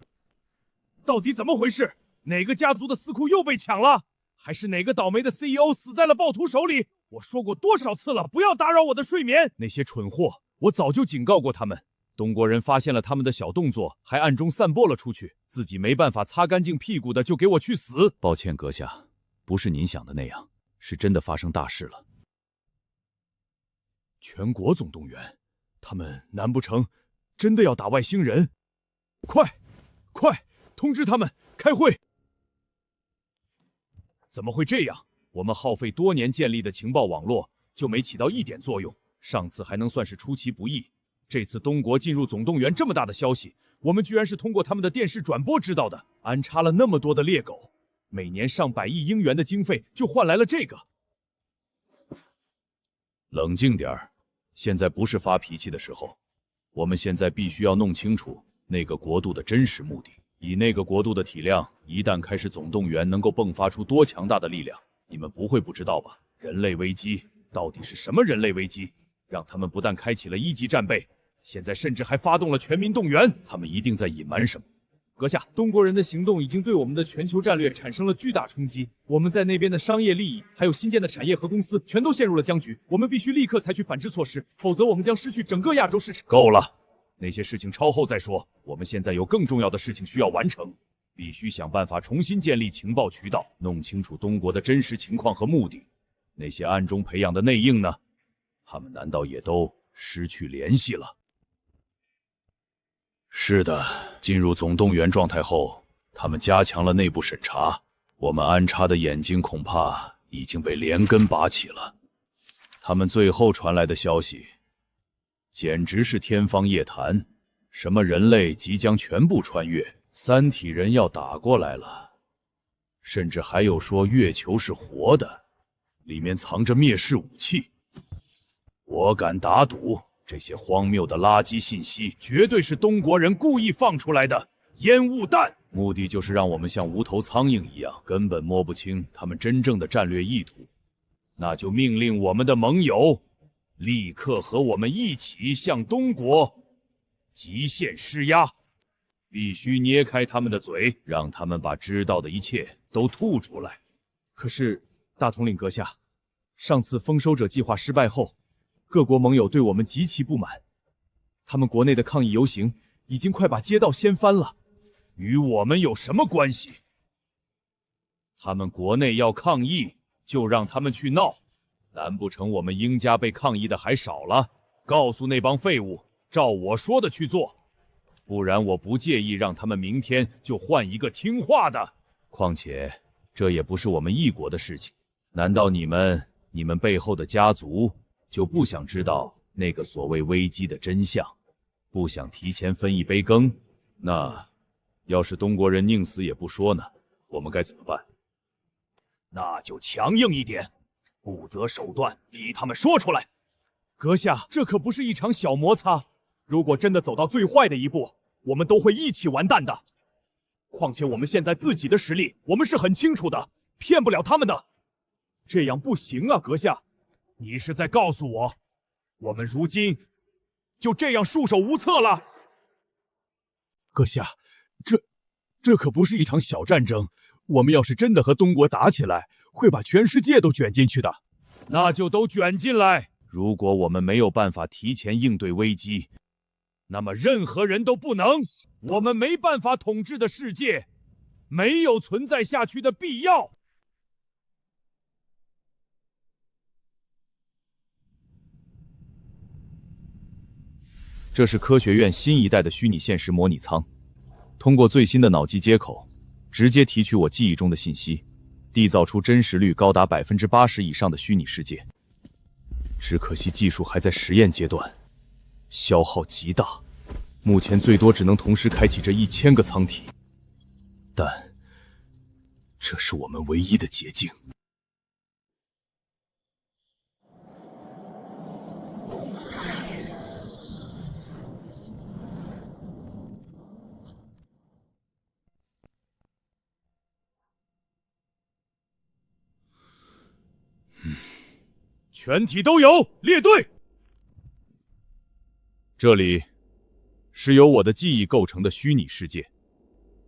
到底怎么回事？哪个家族的私库又被抢了？还是哪个倒霉的 CEO 死在了暴徒手里？我说过多少次了，不要打扰我的睡眠！那些蠢货，我早就警告过他们。东国人发现了他们的小动作，还暗中散播了出去，自己没办法擦干净屁股的就给我去死！抱歉，阁下，不是您想的那样，是真的发生大事了。全国总动员，他们难不成真的要打外星人？快，通知他们开会！怎么会这样？我们耗费多年建立的情报网络就没起到一点作用。上次还能算是出其不意，这次东国进入总动员这么大的消息，我们居然是通过他们的电视转播知道的。安插了那么多的猎狗，每年上百亿英元的经费就换来了这个。冷静点儿，现在不是发脾气的时候。我们现在必须要弄清楚那个国度的真实目的。以那个国度的体量，一旦开始总动员，能够迸发出多强大的力量？你们不会不知道吧？人类危机到底是什么人类危机？让他们不但开启了1级战备，现在甚至还发动了全民动员，他们一定在隐瞒什么。阁下，东国人的行动已经对我们的全球战略产生了巨大冲击，我们在那边的商业利益，还有新建的产业和公司，全都陷入了僵局。我们必须立刻采取反制措施，否则我们将失去整个亚洲市场。够了，那些事情稍后再说，我们现在有更重要的事情需要完成，必须想办法重新建立情报渠道，弄清楚东国的真实情况和目的。那些暗中培养的内应呢？他们难道也都失去联系了？是的，进入总动员状态后，他们加强了内部审查，我们安插的眼睛恐怕已经被连根拔起了。他们最后传来的消息简直是天方夜谭，什么人类即将全部穿越，三体人要打过来了，甚至还有说月球是活的，里面藏着灭世武器。我敢打赌，这些荒谬的垃圾信息绝对是东国人故意放出来的烟雾弹，目的就是让我们像无头苍蝇一样，根本摸不清他们真正的战略意图。那就命令我们的盟友立刻和我们一起向东国极限施压，必须捏开他们的嘴，让他们把知道的一切都吐出来。可是，大统领阁下，上次丰收者计划失败后，各国盟友对我们极其不满，他们国内的抗议游行已经快把街道掀翻了，与我们有什么关系？他们国内要抗议，就让他们去闹，难不成我们英家被抗议的还少了？告诉那帮废物，照我说的去做，不然我不介意让他们明天就换一个听话的。况且这也不是我们一国的事情，难道你们背后的家族就不想知道那个所谓危机的真相，不想提前分一杯羹？那要是东国人宁死也不说呢，我们该怎么办？那就强硬一点，不择手段，逼他们说出来。阁下，这可不是一场小摩擦，如果真的走到最坏的一步，我们都会一起完蛋的。况且我们现在自己的实力，我们是很清楚的，骗不了他们的。这样不行啊，阁下。你是在告诉我，我们如今就这样束手无策了？阁下，这可不是一场小战争，我们要是真的和东国打起来，会把全世界都卷进去的。那就都卷进来。如果我们没有办法提前应对危机，那么任何人都不能。我们没办法统治的世界，没有存在下去的必要。这是科学院新一代的虚拟现实模拟舱，通过最新的脑机接口，直接提取我记忆中的信息，缔造出真实率高达80%以上的虚拟世界。只可惜技术还在实验阶段，消耗极大，目前最多只能同时开启这1000个舱体，但这是我们唯一的捷径。全体都有，列队。这里是由我的记忆构成的虚拟世界，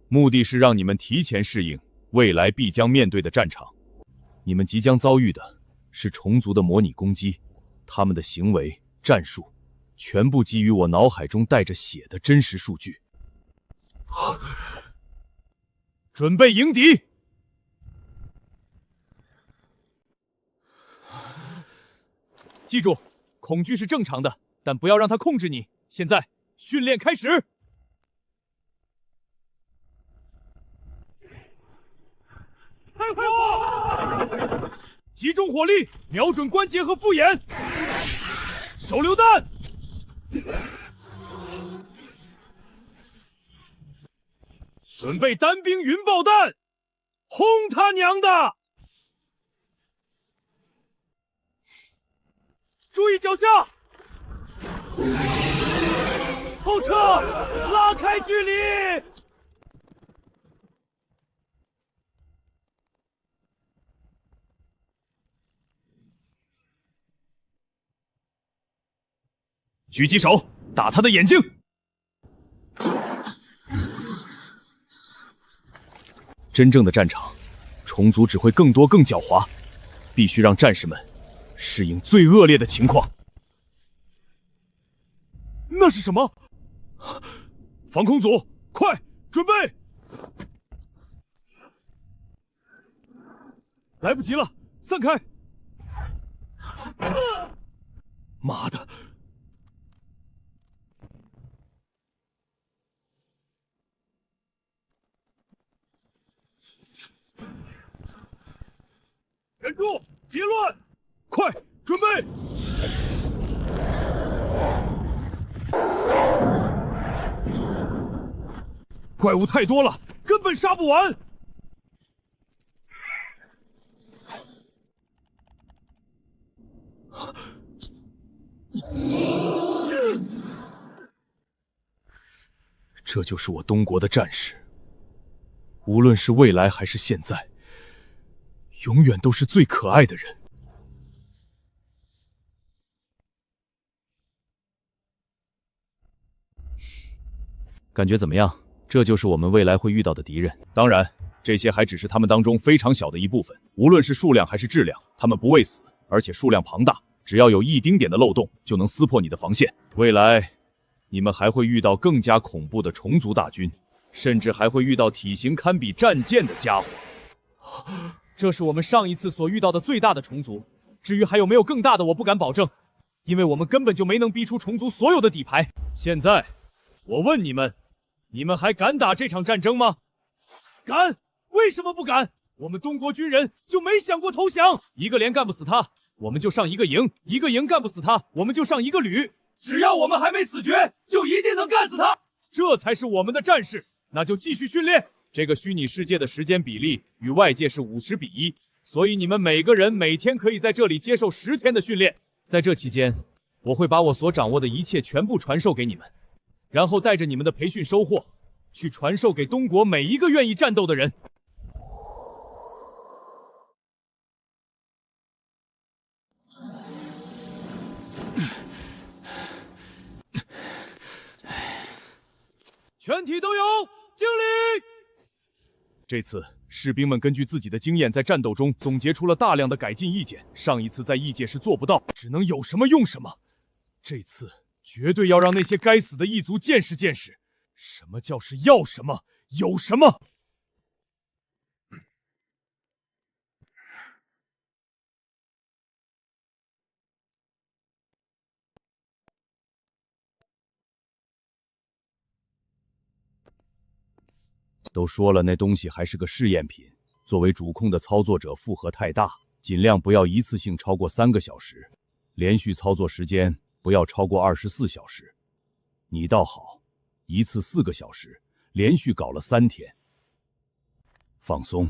目的是让你们提前适应未来必将面对的战场。你们即将遭遇的是虫族的模拟攻击，他们的行为、战术，全部基于我脑海中带着血的真实数据。准备迎敌！记住，恐惧是正常的，但不要让它控制你。现在，训练开始！开火！集中火力，瞄准关节和复眼。手榴弹！准备单兵云爆弹，轰他娘的！注意脚下！后撤，拉开距离！狙击手，打他的眼睛！真正的战场，虫族只会更多、更狡猾，必须让战士们适应最恶劣的情况。那是什么？防空组，快准备！来不及了，散开！妈的！忍住！结论！快准备！怪物太多了，根本杀不完。这就是我东国的战士，无论是未来还是现在，永远都是最可爱的人。感觉怎么样？这就是我们未来会遇到的敌人。当然，这些还只是他们当中非常小的一部分。无论是数量还是质量，他们不畏死，而且数量庞大，只要有一丁点的漏洞，就能撕破你的防线。未来，你们还会遇到更加恐怖的虫族大军，甚至还会遇到体型堪比战舰的家伙。这是我们上一次所遇到的最大的虫族。至于还有没有更大的，我不敢保证，因为我们根本就没能逼出虫族所有的底牌。现在，我问你们。你们还敢打这场战争吗？敢！为什么不敢？我们东国军人就没想过投降？一个连干不死他，我们就上一个营；一个营干不死他，我们就上一个旅。只要我们还没死绝，就一定能干死他。这才是我们的战士。那就继续训练。这个虚拟世界的时间比例与外界是50:1，所以你们每个人每天可以在这里接受10天的训练。在这期间，我会把我所掌握的一切全部传授给你们。然后带着你们的培训收获，去传授给东国每一个愿意战斗的人。全体都有，敬礼！这次士兵们根据自己的经验，在战斗中总结出了大量的改进意见。上一次在异界是做不到，只能有什么用什么。这次绝对要让那些该死的异族见识见识，什么叫是要什么有什么。都说了，那东西还是个试验品。作为主控的操作者，负荷太大，尽量不要一次性超过3个小时，连续操作时间不要超过24小时。你倒好，一次4个小时，连续搞了3天。放松。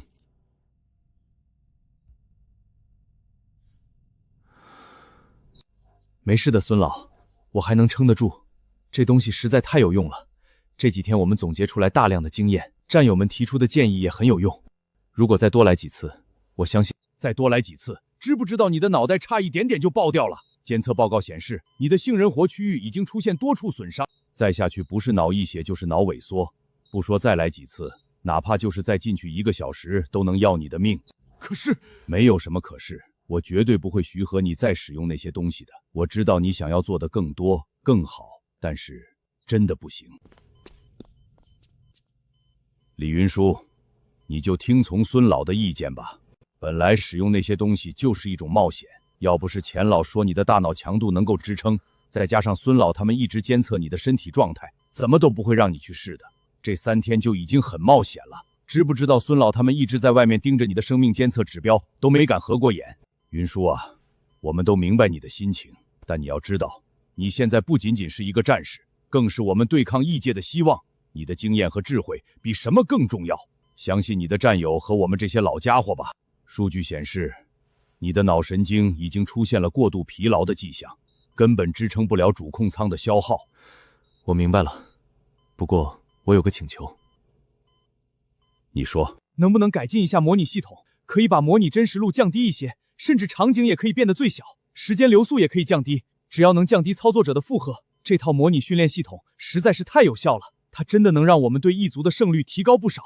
没事的，孙老，我还能撑得住。这东西实在太有用了。这几天我们总结出来大量的经验，战友们提出的建议也很有用。如果再多来几次，我相信再多来几次，知不知道你的脑袋差一点点就爆掉了？监测报告显示，你的杏仁核区域已经出现多处损伤，再下去不是脑溢血就是脑萎缩。不说再来几次，哪怕就是再进去1个小时，都能要你的命。可是，没有什么可是，我绝对不会许可你再使用那些东西的。我知道你想要做的更多、更好，但是真的不行。李云舒，你就听从孙老的意见吧。本来使用那些东西就是一种冒险，要不是钱老说你的大脑强度能够支撑，再加上孙老他们一直监测你的身体状态，怎么都不会让你去试的。这3天就已经很冒险了，知不知道孙老他们一直在外面盯着你的生命监测指标，都没敢合过眼。云舒啊，我们都明白你的心情，但你要知道，你现在不仅仅是一个战士，更是我们对抗异界的希望。你的经验和智慧比什么更重要，相信你的战友和我们这些老家伙吧。数据显示，你的脑神经已经出现了过度疲劳的迹象，根本支撑不了主控舱的消耗。我明白了，不过我有个请求。你说，能不能改进一下模拟系统，可以把模拟真实度降低一些，甚至场景也可以变得最小，时间流速也可以降低，只要能降低操作者的负荷，这套模拟训练系统实在是太有效了，它真的能让我们对异族的胜率提高不少。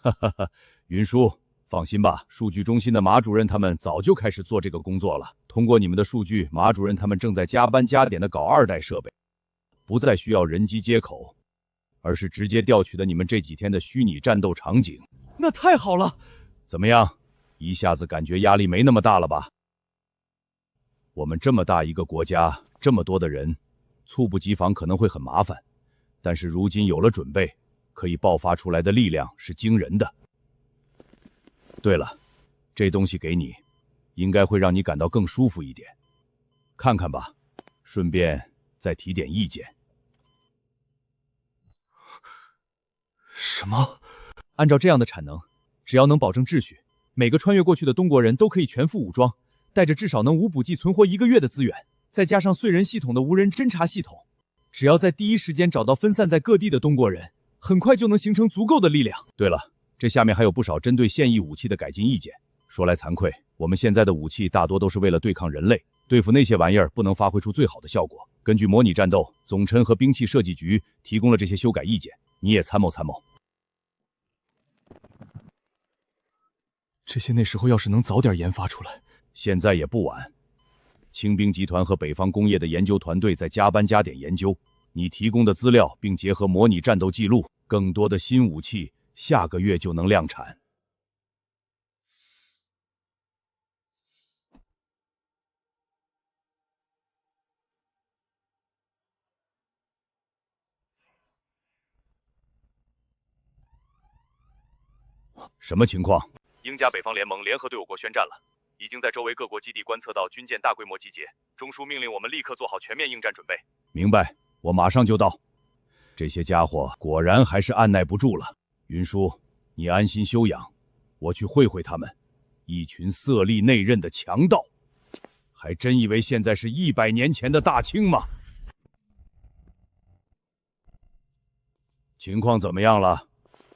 哈哈哈，云舒，放心吧，数据中心的马主任他们早就开始做这个工作了。通过你们的数据，马主任他们正在加班加点的搞2代设备，不再需要人机接口，而是直接调取的你们这几天的虚拟战斗场景。那太好了！怎么样，一下子感觉压力没那么大了吧？我们这么大一个国家，这么多的人，猝不及防可能会很麻烦，但是如今有了准备，可以爆发出来的力量是惊人的。对了，这东西给你，应该会让你感到更舒服一点。看看吧，顺便再提点意见。什么？按照这样的产能，只要能保证秩序，每个穿越过去的东国人都可以全副武装，带着至少能无补给存活1个月的资源，再加上燧人系统的无人侦察系统，只要在第一时间找到分散在各地的东国人，很快就能形成足够的力量。对了，这下面还有不少针对现役武器的改进意见。说来惭愧，我们现在的武器大多都是为了对抗人类，对付那些玩意儿不能发挥出最好的效果。根据模拟战斗，总琛和兵器设计局提供了这些修改意见，你也参谋参谋。这些那时候要是能早点研发出来，现在也不晚。清兵集团和北方工业的研究团队在加班加点研究你提供的资料，并结合模拟战斗记录，更多的新武器下个月就能量产。什么情况？英加北方联盟联合对我国宣战了，已经在周围各国基地观测到军舰大规模集结。中枢命令我们立刻做好全面应战准备。明白，我马上就到。这些家伙果然还是按耐不住了。云舒，你安心休养，我去会会他们。一群色厉内荏的强盗，还真以为现在是100年前的大清吗？情况怎么样了？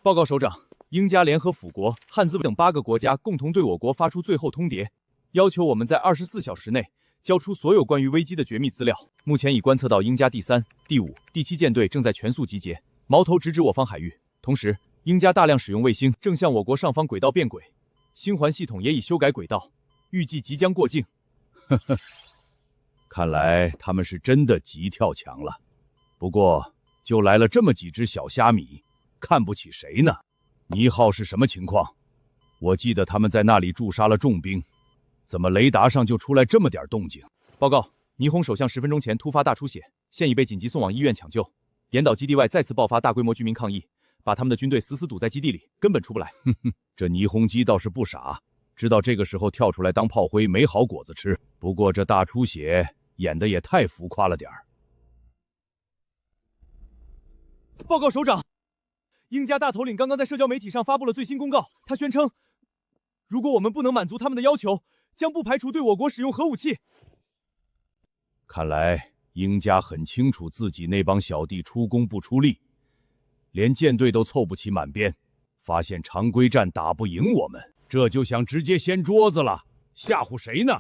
报告首长。英加联合辅国、汉兹等8个国家共同对我国发出最后通牒，要求我们在24小时内交出所有关于危机的绝密资料。目前已观测到英加第3、第5、第7舰队正在全速集结，矛头直指我方海域。同时，英加大量使用卫星正向我国上方轨道变轨，星环系统也已修改轨道，预计即将过境。呵呵，看来他们是真的极跳墙了。不过，就来了这么几只小虾米，看不起谁呢？倪浩是什么情况？我记得他们在那里驻杀了重兵，怎么雷达上就出来这么点动静？报告，倪虹首相10分钟前突发大出血，现已被紧急送往医院抢救。岩岛基地外再次爆发大规模居民抗议，把他们的军队死死堵在基地里，根本出不来。哼哼，这倪虹基倒是不傻，知道这个时候跳出来当炮灰没好果子吃。不过这大出血演得也太浮夸了点儿。报告首长。英加大头领刚刚在社交媒体上发布了最新公告，他宣称，如果我们不能满足他们的要求，将不排除对我国使用核武器。看来英加很清楚自己那帮小弟出工不出力，连舰队都凑不齐满编，发现常规战打不赢我们，这就想直接掀桌子了。吓唬谁呢？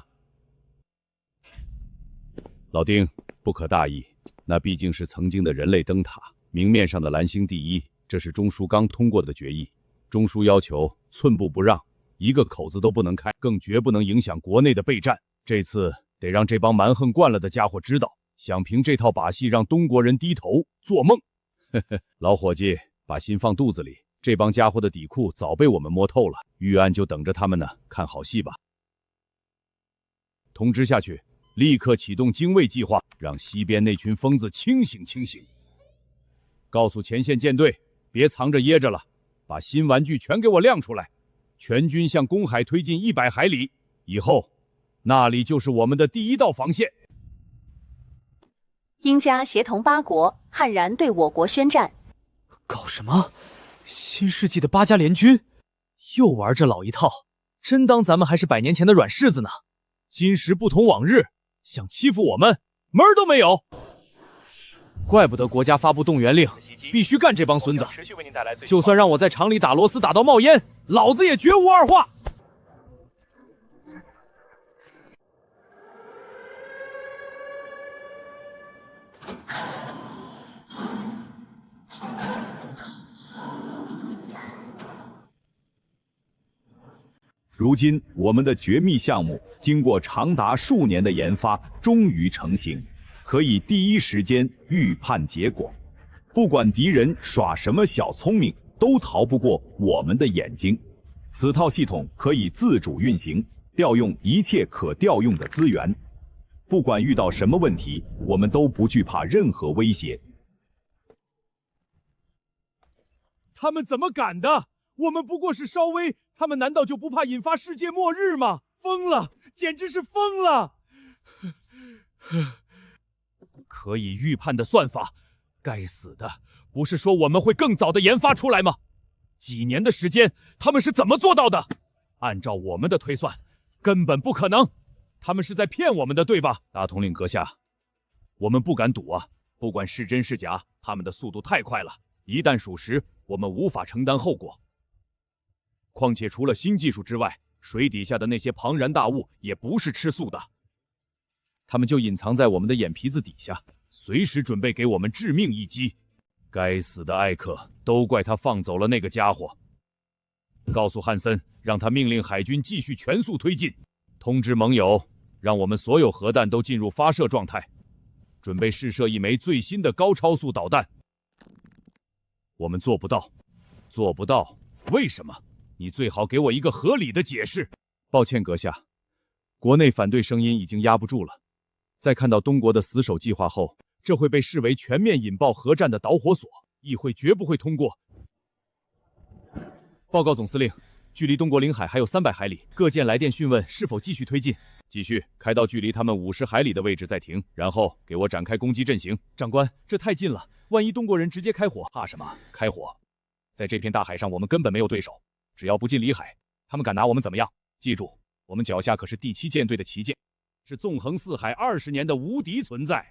老丁，不可大意，那毕竟是曾经的人类灯塔，明面上的蓝星第一，这是中枢刚通过的决议。中枢要求寸步不让，一个口子都不能开，更绝不能影响国内的备战。这次得让这帮蛮横惯了的家伙知道，想凭这套把戏让东国人低头，做梦！呵呵，老伙计，把心放肚子里，这帮家伙的底裤早被我们摸透了，预案就等着他们呢，看好戏吧。通知下去。立刻启动精卫计划，让西边那群疯子清醒清醒。告诉前线舰队，别藏着掖着了，把新玩具全给我亮出来。全军向公海推进100海里，以后那里就是我们的第一道防线。英加协同8国悍然对我国宣战。搞什么？新世纪的8家联军又玩这老一套，真当咱们还是100年前的软柿子呢？今时不同往日。想欺负我们，门儿都没有！怪不得国家发布动员令，必须干这帮孙子。就算让我在厂里打螺丝打到冒烟，老子也绝无二话。如今，我们的绝密项目经过长达数年的研发，终于成型，可以第一时间预判结果。不管敌人耍什么小聪明，都逃不过我们的眼睛。此套系统可以自主运行，调用一切可调用的资源。不管遇到什么问题，我们都不惧怕任何威胁。他们怎么敢的？我们不过是稍微，他们难道就不怕引发世界末日吗？疯了，简直是疯了！可以预判的算法，该死的，不是说我们会更早的研发出来吗？几年的时间，他们是怎么做到的？按照我们的推算，根本不可能。他们是在骗我们的，对吧？大统领阁下，我们不敢赌啊！不管是真是假，他们的速度太快了，一旦属实，我们无法承担后果。况且除了新技术之外，水底下的那些庞然大物也不是吃素的，他们就隐藏在我们的眼皮子底下，随时准备给我们致命一击。该死的艾克，都怪他放走了那个家伙。告诉汉森，让他命令海军继续全速推进，通知盟友，让我们所有核弹都进入发射状态，准备试射一枚最新的高超速导弹。我们做不到，做不到，为什么？你最好给我一个合理的解释。抱歉，阁下，国内反对声音已经压不住了。在看到东国的死守计划后，这会被视为全面引爆核战的导火索，议会绝不会通过。报告总司令，距离东国领海还有300海里，各舰来电讯问是否继续推进。继续开到距离他们50海里的位置再停，然后给我展开攻击阵型。长官，这太近了，万一东国人直接开火，怕什么？开火！在这片大海上，我们根本没有对手。只要不进里海，他们敢拿我们怎么样？记住，我们脚下可是第7舰队的旗舰，是纵横四海20年的无敌存在。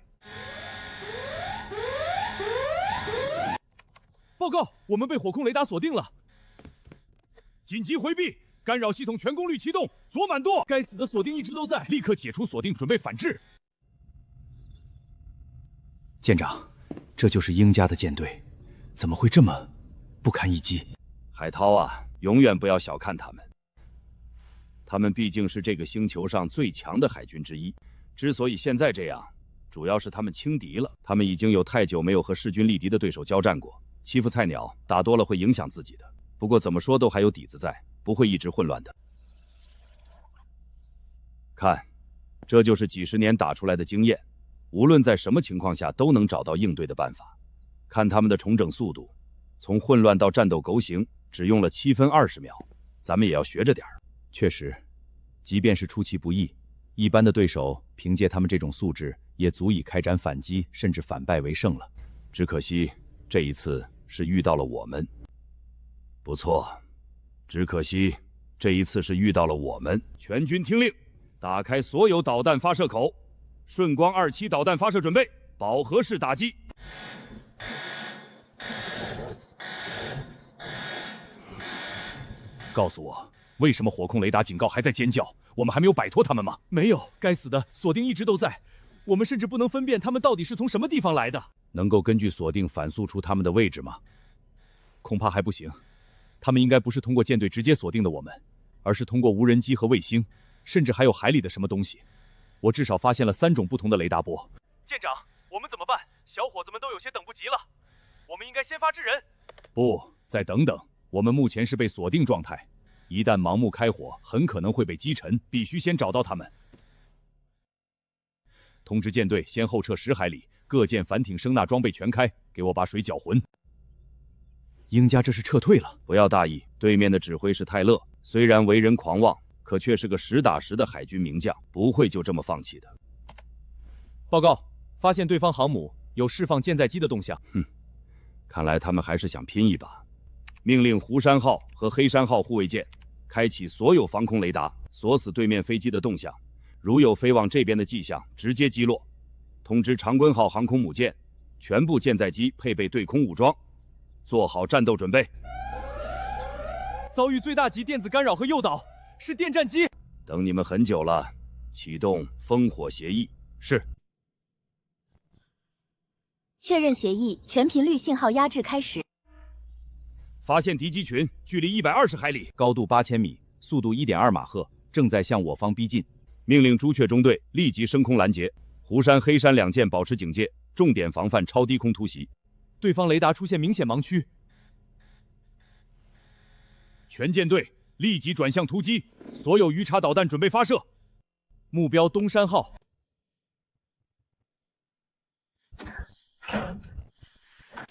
报告，我们被火控雷达锁定了，紧急回避，干扰系统全功率启动，左满舵。该死的锁定一直都在，立刻解除锁定，准备反制。舰长，这就是英家的舰队，怎么会这么不堪一击？海涛啊！永远不要小看他们，他们毕竟是这个星球上最强的海军之一。之所以现在这样，主要是他们轻敌了。他们已经有太久没有和势均力敌的对手交战过，欺负菜鸟打多了会影响自己的。不过怎么说都还有底子在，不会一直混乱的。看，这就是几十年打出来的经验，无论在什么情况下都能找到应对的办法。看他们的重整速度，从混乱到战斗狗行。只用了7分20秒，咱们也要学着点儿。确实，即便是出其不意，一般的对手凭借他们这种素质，也足以开展反击，甚至反败为胜了。只可惜这一次是遇到了我们。不错，只可惜这一次是遇到了我们。全军听令，打开所有导弹发射口，顺光2期导弹发射准备，饱和式打击。告诉我，为什么火控雷达警告还在尖叫？我们还没有摆脱他们吗？没有，该死的锁定一直都在，我们甚至不能分辨他们到底是从什么地方来的。能够根据锁定反诉出他们的位置吗？恐怕还不行。他们应该不是通过舰队直接锁定的我们，而是通过无人机和卫星，甚至还有海里的什么东西。我至少发现了3种不同的雷达波。舰长，我们怎么办？小伙子们都有些等不及了。我们应该先发制人。不，再等等。我们目前是被锁定状态，一旦盲目开火，很可能会被击沉。必须先找到他们。通知舰队先后撤10海里，各舰反艇声纳装备全开，给我把水搅浑。鹰家这是撤退了。不要大意，对面的指挥是泰勒，虽然为人狂妄，可却是个实打实的海军名将，不会就这么放弃的。报告，发现对方航母有释放舰载机的动向。看来他们还是想拼一把。命令湖山号和黑山号护卫舰开启所有防空雷达，锁死对面飞机的动向，如有飞往这边的迹象，直接击落。通知长棍号航空母舰，全部舰载机配备对空武装，做好战斗准备。遭遇最大级电子干扰和诱导，是电战机。等你们很久了，启动烽火协议。是。确认协议，全频率信号压制开始。发现敌机群，距离120海里，高度8000米，速度1.2马赫，正在向我方逼近。命令朱雀中队立即升空拦截。湖山、黑山2舰保持警戒，重点防范超低空突袭。对方雷达出现明显盲区，全舰队立即转向突击，所有鱼叉导弹准备发射。目标东山号。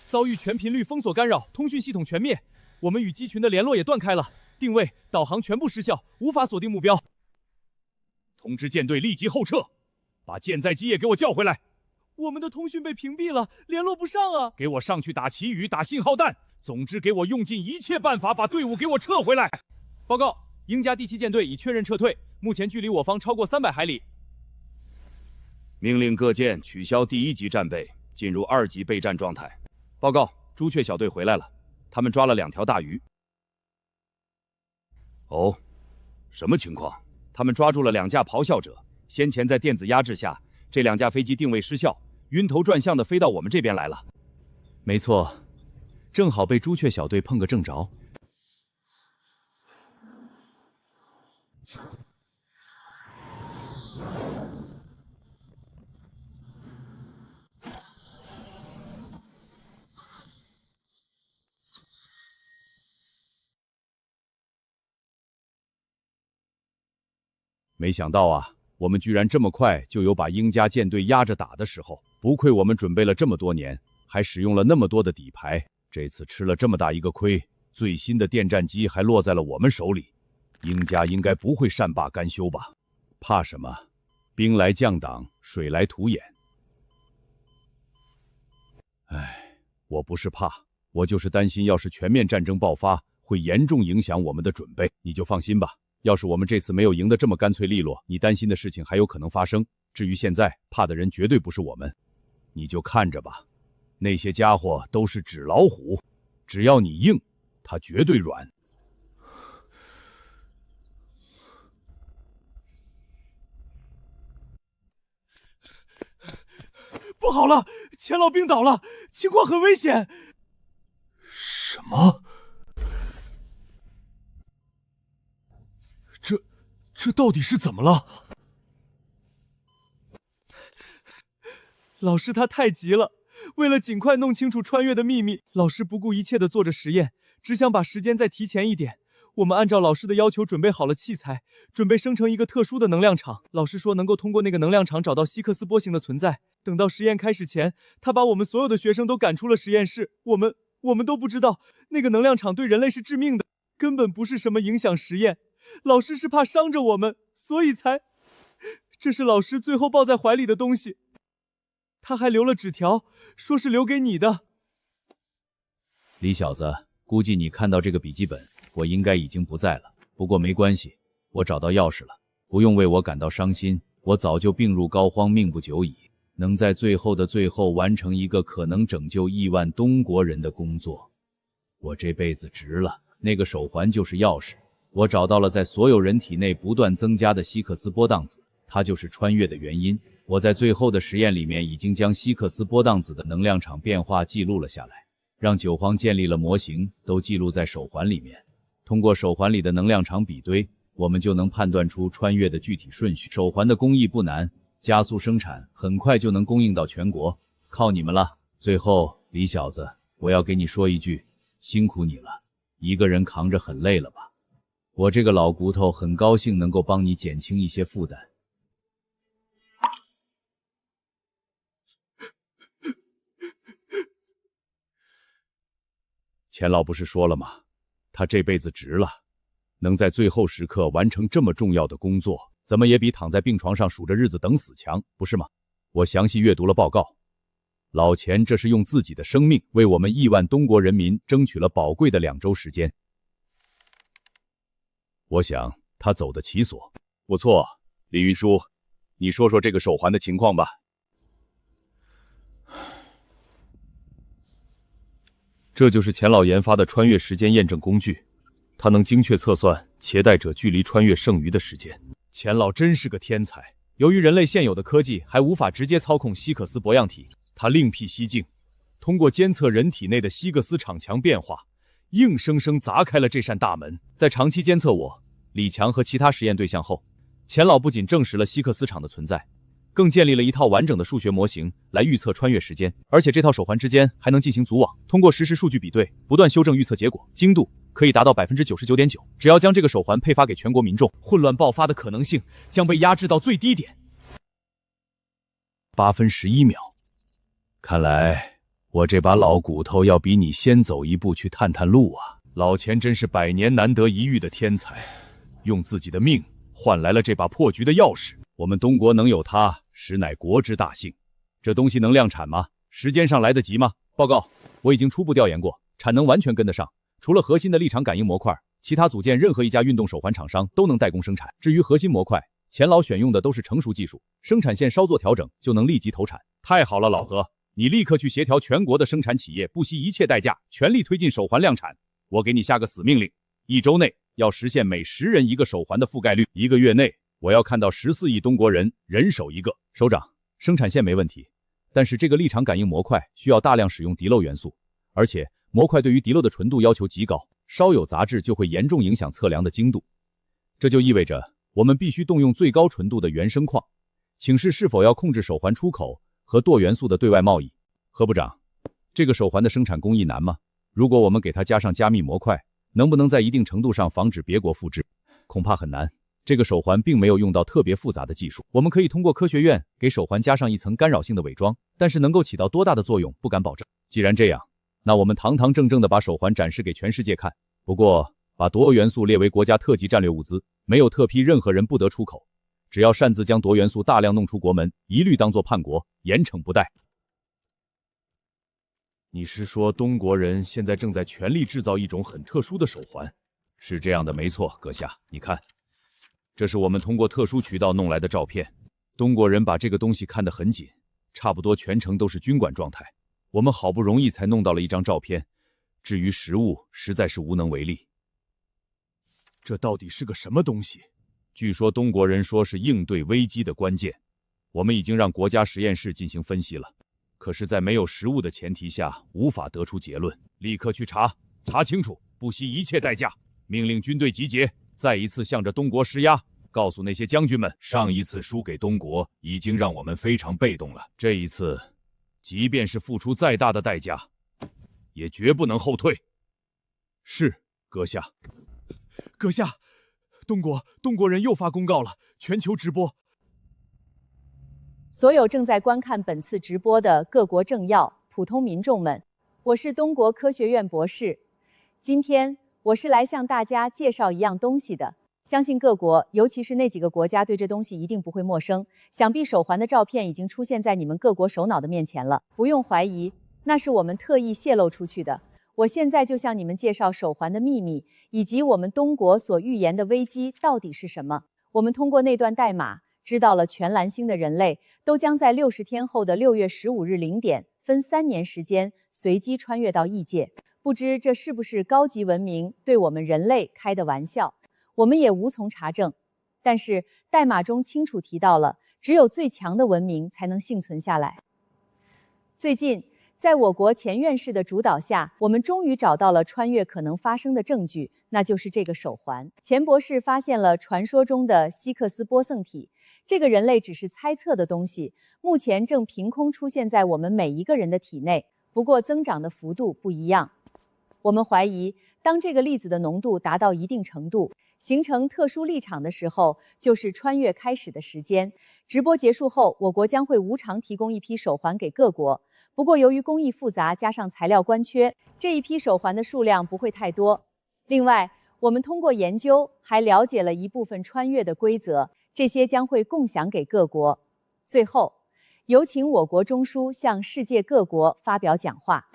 遭遇全频率封锁干扰，通讯系统全灭，我们与机群的联络也断开了，定位、导航全部失效，无法锁定目标。通知舰队立即后撤，把舰载机也给我叫回来。我们的通讯被屏蔽了，联络不上啊！给我上去打旗语，打信号弹，总之给我用尽一切办法把队伍给我撤回来。报告，鹰家第7舰队已确认撤退，目前距离我方超过300海里。命令各舰取消第1级战备，进入2级备战状态。报告，朱雀小队回来了，他们抓了2条大鱼。哦，什么情况？他们抓住了2架咆哮者，先前在电子压制下，这2架飞机定位失效，晕头转向的飞到我们这边来了。没错，正好被朱雀小队碰个正着。没想到啊，我们居然这么快就有把鹰家舰队压着打的时候。不愧我们准备了这么多年，还使用了那么多的底牌，这次吃了这么大一个亏，最新的电战机还落在了我们手里。鹰家应该不会善罢甘休吧？怕什么？兵来将挡，水来土掩。哎，我不是怕，我就是担心，要是全面战争爆发，会严重影响我们的准备。你就放心吧。要是我们这次没有赢得这么干脆利落，你担心的事情还有可能发生。至于现在，怕的人绝对不是我们，你就看着吧。那些家伙都是纸老虎，只要你硬，他绝对软。不好了，钱老兵倒了，情况很危险。什么？这到底是怎么了？老师他太急了，为了尽快弄清楚穿越的秘密，老师不顾一切地做着实验，只想把时间再提前一点。我们按照老师的要求准备好了器材，准备生成一个特殊的能量场。老师说能够通过那个能量场找到希克斯波形的存在。等到实验开始前，他把我们所有的学生都赶出了实验室。我们都不知道那个能量场对人类是致命的，根本不是什么影响实验。老师是怕伤着我们，所以才……这是老师最后抱在怀里的东西。他还留了纸条，说是留给你的。李小子，估计你看到这个笔记本，我应该已经不在了。不过没关系，我找到钥匙了，不用为我感到伤心。我早就病入膏肓，命不久矣。能在最后的最后完成一个可能拯救亿万东国人的工作，我这辈子值了。那个手环就是钥匙，我找到了在所有人体内不断增加的希克斯波荡子，它就是穿越的原因。我在最后的实验里面已经将希克斯波荡子的能量场变化记录了下来，让九皇建立了模型，都记录在手环里面。通过手环里的能量场比对，我们就能判断出穿越的具体顺序。手环的工艺不难，加速生产，很快就能供应到全国，靠你们了。最后，李小子，我要给你说一句，辛苦你了，一个人扛着很累了吧？我这个老骨头很高兴能够帮你减轻一些负担。钱老不是说了吗？他这辈子值了，能在最后时刻完成这么重要的工作，怎么也比躺在病床上数着日子等死强，不是吗？我详细阅读了报告，老钱这是用自己的生命为我们亿万东国人民争取了宝贵的2周时间。我想他走得其所。不错，李运输，你说说这个手环的情况吧。这就是钱老研发的穿越时间验证工具，它能精确测算携带者距离穿越剩余的时间。钱老真是个天才。由于人类现有的科技还无法直接操控希克斯铂样体，他另辟蹊径，通过监测人体内的希克斯场强变化，硬生生砸开了这扇大门。在长期监测我、李强和其他实验对象后，钱老不仅证实了希克斯场的存在，更建立了一套完整的数学模型来预测穿越时间，而且这套手环之间还能进行组网，通过实时数据比对，不断修正预测结果，精度可以达到 99.9%。只要将这个手环配发给全国民众，混乱爆发的可能性将被压制到最低点。8分11秒，看来我这把老骨头要比你先走一步去探探路啊！老钱真是100年难得一遇的天才，用自己的命换来了这把破局的钥匙。我们东国能有它，实乃国之大幸。这东西能量产吗？时间上来得及吗？报告，我已经初步调研过，产能完全跟得上。除了核心的立场感应模块，其他组件任何一家运动手环厂商都能代工生产。至于核心模块，钱老选用的都是成熟技术，生产线稍作调整就能立即投产。太好了，老何，你立刻去协调全国的生产企业，不惜一切代价，全力推进手环量产。我给你下个死命令，1周内要实现每10人1个手环的覆盖率，1个月内我要看到14亿东国人人手1个。首长，生产线没问题，但是这个立场感应模块需要大量使用滴漏元素，而且模块对于滴漏的纯度要求极高，稍有杂质就会严重影响测量的精度。这就意味着我们必须动用最高纯度的原生矿。请示是否要控制手环出口和氦元素的对外贸易？何部长，这个手环的生产工艺难吗？如果我们给它加上加密模块，能不能在一定程度上防止别国复制？恐怕很难。这个手环并没有用到特别复杂的技术，我们可以通过科学院给手环加上一层干扰性的伪装，但是能够起到多大的作用不敢保证。既然这样，那我们堂堂正正地把手环展示给全世界看。不过把氦元素列为国家特级战略物资，没有特批任何人不得出口，只要擅自将氦元素大量弄出国门，一律当作叛国，严惩不贷。你是说东国人现在正在全力制造一种很特殊的手环？是这样的，没错，阁下，你看，这是我们通过特殊渠道弄来的照片。东国人把这个东西看得很紧，差不多全程都是军管状态。我们好不容易才弄到了一张照片，至于实物，实在是无能为力。这到底是个什么东西？据说东国人说是应对危机的关键，我们已经让国家实验室进行分析了，可是在没有实物的前提下，无法得出结论。立刻去查，查清楚，不惜一切代价，命令军队集结，再一次向着东国施压，告诉那些将军们，上一次输给东国已经让我们非常被动了，这一次即便是付出再大的代价，也绝不能后退。是，阁下。阁下，东国人又发公告了，全球直播。所有正在观看本次直播的各国政要、普通民众们，我是东国科学院博士。今天我是来向大家介绍一样东西的，相信各国，尤其是那几个国家对这东西一定不会陌生。想必手环的照片已经出现在你们各国首脑的面前了，不用怀疑，那是我们特意泄露出去的。我现在就向你们介绍手环的秘密，以及我们东国所预言的危机到底是什么。我们通过那段代码知道了全蓝星的人类都将在60天后的6月15日0点，分3年时间随机穿越到异界。不知这是不是高级文明对我们人类开的玩笑？我们也无从查证。但是代码中清楚提到了，只有最强的文明才能幸存下来。最近，在我国钱院士的主导下，我们终于找到了穿越可能发生的证据，那就是这个手环。钱博士发现了传说中的希克斯玻色体，这个人类只是猜测的东西，目前正凭空出现在我们每一个人的体内，不过增长的幅度不一样。我们怀疑，当这个粒子的浓度达到一定程度，形成特殊立场的时候，就是穿越开始的时间。直播结束后，我国将会无偿提供一批手环给各国。不过，由于工艺复杂，加上材料关缺，这一批手环的数量不会太多。另外，我们通过研究还了解了一部分穿越的规则，这些将会共享给各国。最后，有请我国中枢向世界各国发表讲话。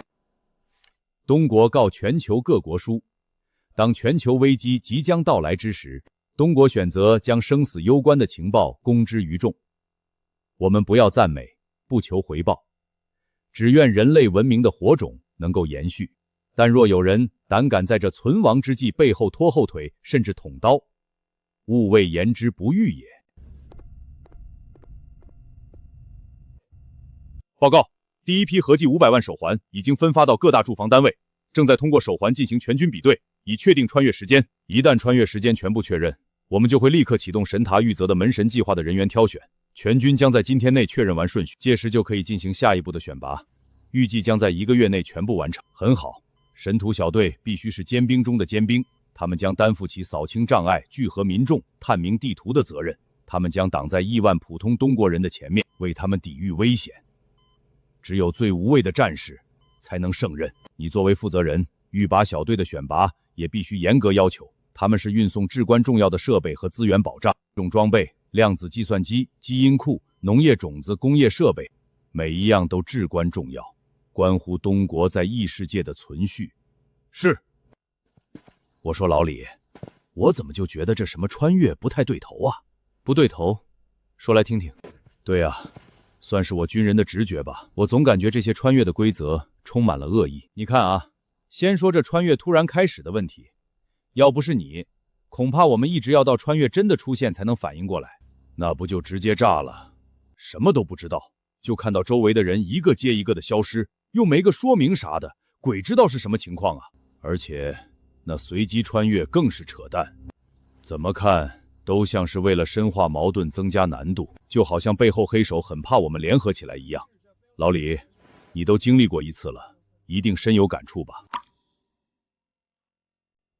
东国告全球各国书：当全球危机即将到来之时，东国选择将生死攸关的情报公之于众。我们不要赞美，不求回报，只愿人类文明的火种能够延续。但若有人胆敢在这存亡之际背后拖后腿，甚至捅刀，勿谓言之不预也。报告，第一批合计500万手环已经分发到各大驻防单位，正在通过手环进行全军比对，以确定穿越时间。一旦穿越时间全部确认，我们就会立刻启动神塔玉泽的门神计划的人员挑选，全军将在今天内确认完顺序，届时就可以进行下一步的选拔，预计将在1个月内全部完成。很好，神荼小队必须是尖兵中的尖兵，他们将担负起扫清障碍、聚合民众、探明地图的责任，他们将挡在亿万普通东国人的前面，为他们抵御危险。只有最无畏的战士才能胜任。你作为负责人，预拔小队的选拔也必须严格要求，他们是运送至关重要的设备和资源保障，重装备、量子计算机、基因库、农业种子、工业设备，每一样都至关重要，关乎东国在异世界的存续。是。我说老李，我怎么就觉得这什么穿越不太对头啊？不对头？说来听听。对啊，算是我军人的直觉吧，我总感觉这些穿越的规则充满了恶意。你看啊，先说这穿越突然开始的问题，要不是你，恐怕我们一直要到穿越真的出现才能反应过来，那不就直接炸了？什么都不知道，就看到周围的人一个接一个的消失，又没个说明啥的，鬼知道是什么情况啊！而且那随机穿越更是扯淡，怎么看都像是为了深化矛盾增加难度，就好像背后黑手很怕我们联合起来一样。老李，你都经历过一次了，一定深有感触吧？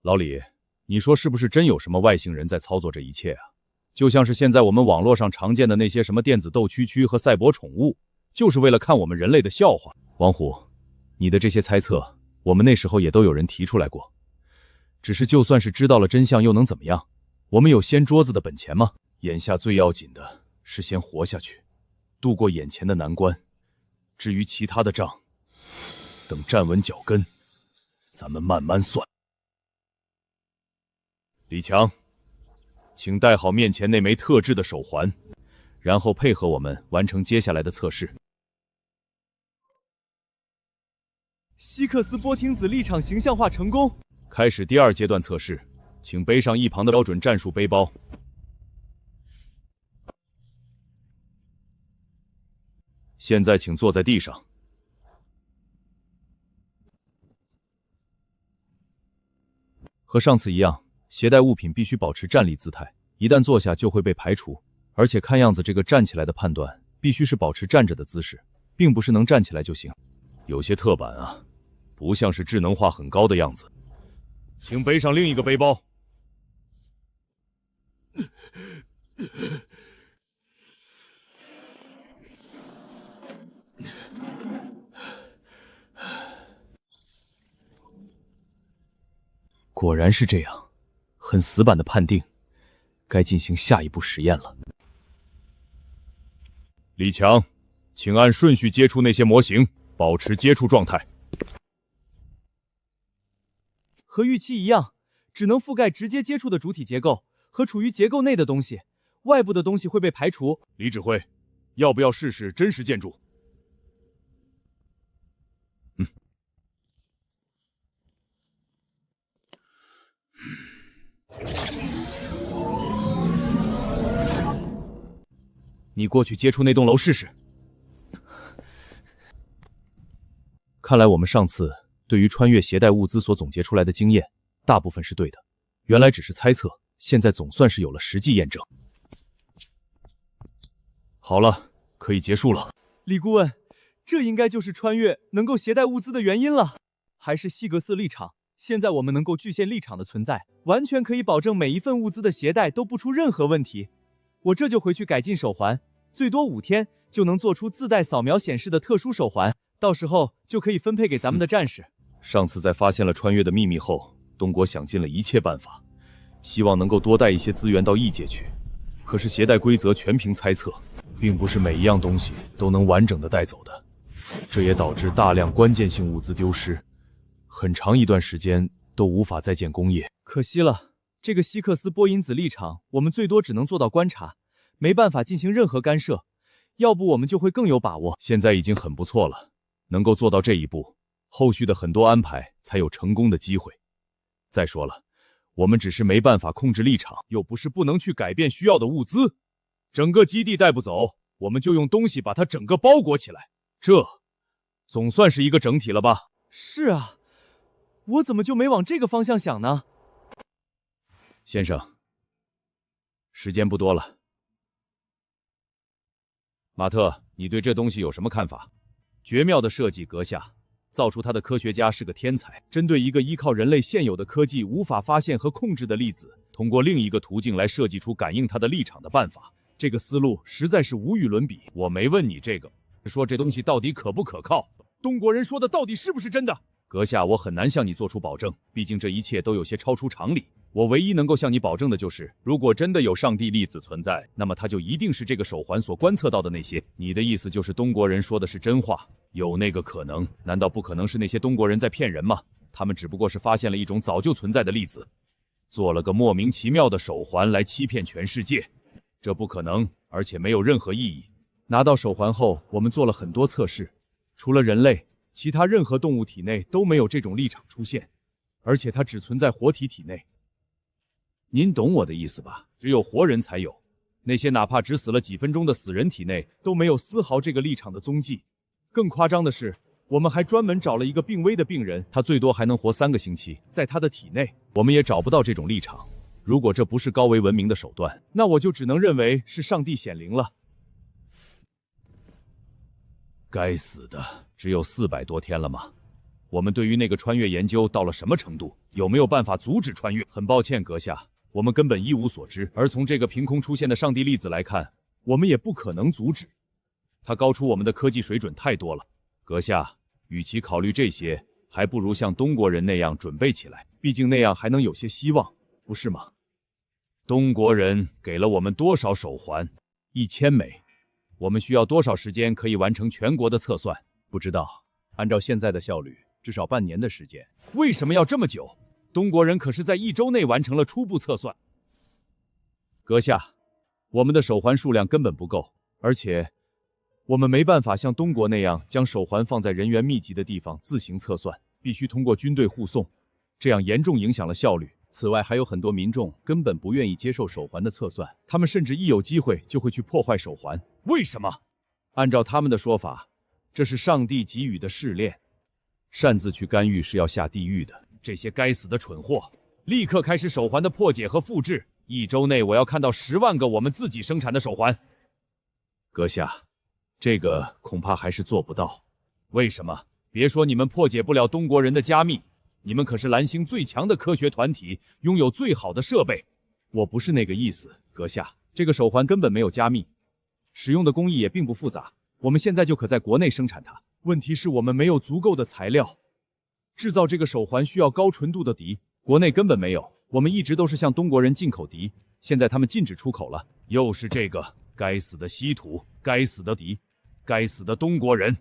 老李，你说是不是真有什么外星人在操作这一切啊？就像是现在我们网络上常见的那些什么电子斗蛐蛐和赛博宠物，就是为了看我们人类的笑话。王虎，你的这些猜测，我们那时候也都有人提出来过。只是就算是知道了真相又能怎么样？我们有掀桌子的本钱吗？眼下最要紧的是先活下去，度过眼前的难关。至于其他的账，等站稳脚跟，咱们慢慢算。李强，请带好面前那枚特制的手环，然后配合我们完成接下来的测试。希克斯波听子立场形象化成功，开始第2阶段测试，请背上一旁的标准战术背包。现在请坐在地上。和上次一样，携带物品必须保持站立姿态，一旦坐下就会被排除。而且看样子这个站起来的判断必须是保持站着的姿势，并不是能站起来就行。有些刻板啊，不像是智能化很高的样子。请背上另一个背包。果然是这样，很死板的判定，该进行下一步实验了。李强，请按顺序接触那些模型，保持接触状态。和预期一样，只能覆盖直接接触的主体结构和处于结构内的东西，外部的东西会被排除。李指挥，要不要试试真实建筑？你过去接触那栋楼试试。看来我们上次对于穿越携带物资所总结出来的经验，大部分是对的。原来只是猜测，现在总算是有了实际验证。好了，可以结束了。李顾问，这应该就是穿越能够携带物资的原因了。还是西格斯立场，现在我们能够具现立场的存在，完全可以保证每一份物资的携带都不出任何问题。我这就回去改进手环，最多5天就能做出自带扫描显示的特殊手环，到时候就可以分配给咱们的战士。上次在发现了穿越的秘密后，东国想尽了一切办法，希望能够多带一些资源到异界去。可是携带规则全凭猜测，并不是每一样东西都能完整的带走的，这也导致大量关键性物资丢失，很长一段时间都无法再建工业。可惜了，这个希克斯波因子立场，我们最多只能做到观察，没办法进行任何干涉。要不我们就会更有把握。现在已经很不错了，能够做到这一步，后续的很多安排才有成功的机会。再说了，我们只是没办法控制立场，又不是不能去改变需要的物资。整个基地带不走，我们就用东西把它整个包裹起来，这总算是一个整体了吧？是啊，我怎么就没往这个方向想呢？先生，时间不多了。马特，你对这东西有什么看法？绝妙的设计，阁下。造出它的科学家是个天才，针对一个依靠人类现有的科技无法发现和控制的粒子，通过另一个途径来设计出感应它的立场的办法。这个思路实在是无与伦比。我没问你这个，是说这东西到底可不可靠？东国人说的到底是不是真的？阁下，我很难向你做出保证，毕竟这一切都有些超出常理。我唯一能够向你保证的就是，如果真的有上帝粒子存在，那么它就一定是这个手环所观测到的那些。你的意思就是东国人说的是真话？有那个可能？难道不可能是那些东国人在骗人吗？他们只不过是发现了一种早就存在的粒子，做了个莫名其妙的手环来欺骗全世界。这不可能，而且没有任何意义。拿到手环后，我们做了很多测试，除了人类，其他任何动物体内都没有这种立场出现，而且它只存在活体体内。您懂我的意思吧？只有活人才有，那些哪怕只死了几分钟的死人体内都没有丝毫这个立场的踪迹。更夸张的是，我们还专门找了一个病危的病人，他最多还能活3个星期，在他的体内，我们也找不到这种立场。如果这不是高维文明的手段，那我就只能认为是上帝显灵了。该死的，只有400多天了吗？我们对于那个穿越研究到了什么程度？有没有办法阻止穿越？很抱歉，阁下，我们根本一无所知。而从这个凭空出现的上帝粒子来看，我们也不可能阻止。它高出我们的科技水准太多了。阁下，与其考虑这些，还不如像东国人那样准备起来，毕竟那样还能有些希望，不是吗？东国人给了我们多少手环？1000枚。我们需要多少时间可以完成全国的测算？不知道。按照现在的效率，至少半年的时间。为什么要这么久？东国人可是在1周内完成了初步测算。阁下，我们的手环数量根本不够，而且我们没办法像东国那样将手环放在人员密集的地方自行测算，必须通过军队护送，这样严重影响了效率。此外，还有很多民众根本不愿意接受手环的测算，他们甚至一有机会就会去破坏手环。为什么？按照他们的说法，这是上帝给予的试炼，擅自去干预是要下地狱的。这些该死的蠢货，立刻开始手环的破解和复制。1周内我要看到10万个我们自己生产的手环。阁下，这个恐怕还是做不到。为什么？别说你们破解不了东国人的加密，你们可是蓝星最强的科学团体，拥有最好的设备。我不是那个意思，阁下，这个手环根本没有加密，使用的工艺也并不复杂，我们现在就可在国内生产它。问题是我们没有足够的材料，制造这个手环需要高纯度的笛，国内根本没有。我们一直都是向东国人进口笛，现在他们禁止出口了。又是这个该死的稀土，该死的笛，该死的东国人。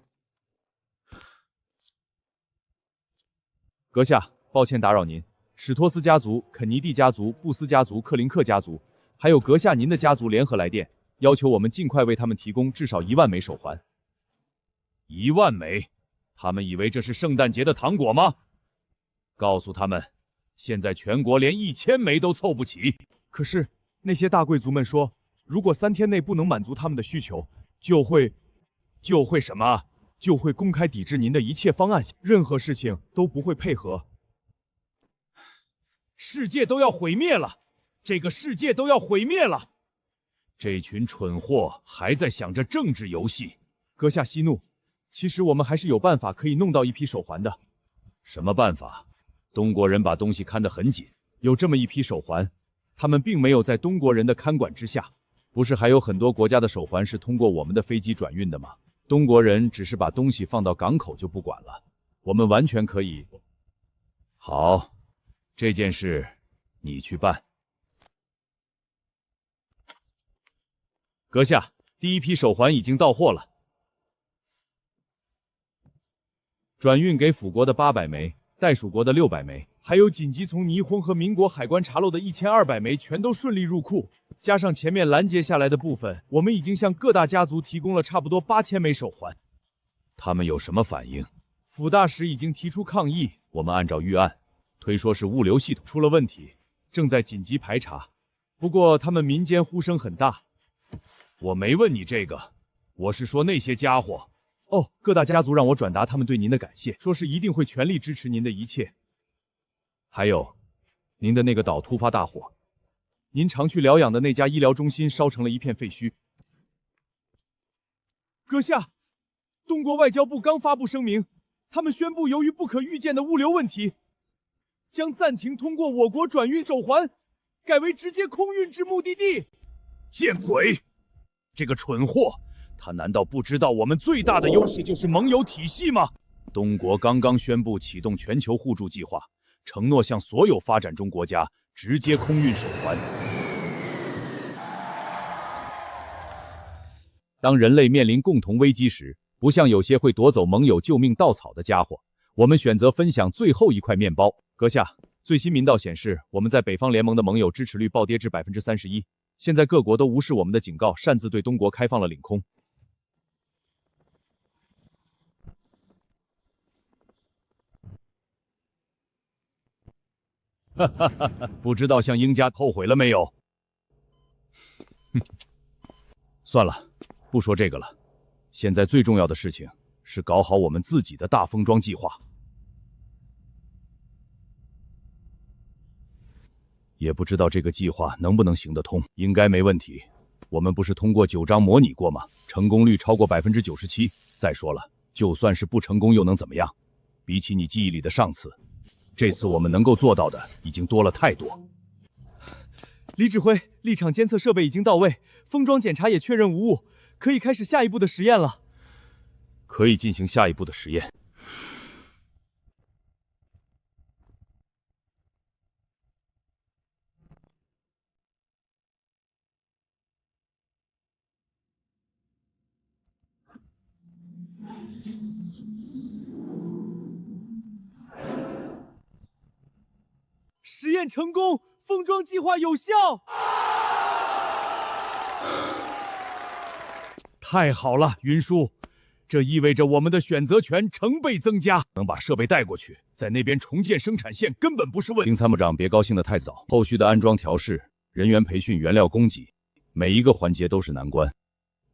阁下，抱歉打扰您。史托斯家族、肯尼蒂家族、布斯家族、克林克家族，还有阁下您的家族联合来电，要求我们尽快为他们提供至少1万枚手环。1万枚？他们以为这是圣诞节的糖果吗？告诉他们，现在全国连1000枚都凑不齐。可是那些大贵族们说，如果3天内不能满足他们的需求，就会什么？就会公开抵制您的一切方案，任何事情都不会配合。世界都要毁灭了，这个世界都要毁灭了！这群蠢货还在想着政治游戏。阁下息怒，其实我们还是有办法可以弄到一批手环的。什么办法？东国人把东西看得很紧，有这么一批手环，他们并没有在东国人的看管之下。不是还有很多国家的手环是通过我们的飞机转运的吗？东国人只是把东西放到港口就不管了，我们完全可以。好，这件事你去办。阁下，第一批手环已经到货了，转运给辅国的800枚，袋属国的600枚，还有紧急从霓虹和民国海关查漏的1200枚，全都顺利入库。加上前面拦截下来的部分，我们已经向各大家族提供了差不多8000枚手环。他们有什么反应？辅大使已经提出抗议，我们按照预案推说是物流系统出了问题，正在紧急排查。不过他们民间呼声很大。我没问你这个，我是说那些家伙。哦，各大家族让我转达他们对您的感谢，说是一定会全力支持您的一切。还有，您的那个岛突发大火，您常去疗养的那家医疗中心烧成了一片废墟。阁下，东国外交部刚发布声明，他们宣布由于不可预见的物流问题，将暂停通过我国转运手环，改为直接空运至目的地。见鬼！这个蠢货，他难道不知道我们最大的优势就是盟友体系吗？东国刚刚宣布启动全球互助计划，承诺向所有发展中国家直接空运手环。当人类面临共同危机时，不像有些会夺走盟友救命稻草的家伙，我们选择分享最后一块面包。阁下，最新民调显示，我们在北方联盟的盟友支持率暴跌至31%。现在各国都无视我们的警告，擅自对东国开放了领空。哈哈哈哈！不知道向英家后悔了没有？哼，算了，不说这个了。现在最重要的事情是搞好我们自己的大封装计划。也不知道这个计划能不能行得通，应该没问题。我们不是通过9章模拟过吗？成功率超过97%。再说了，就算是不成功又能怎么样？比起你记忆里的上次，这次我们能够做到的已经多了太多。李指挥，立场监测设备已经到位，封装检查也确认无误，可以开始下一步的实验了。可以进行下一步的实验。实验成功，封装计划有效。太好了，云叔，这意味着我们的选择权成倍增加，能把设备带过去，在那边重建生产线根本不是问题。丁参谋长，别高兴得太早，后续的安装调试、人员培训、原料供给，每一个环节都是难关。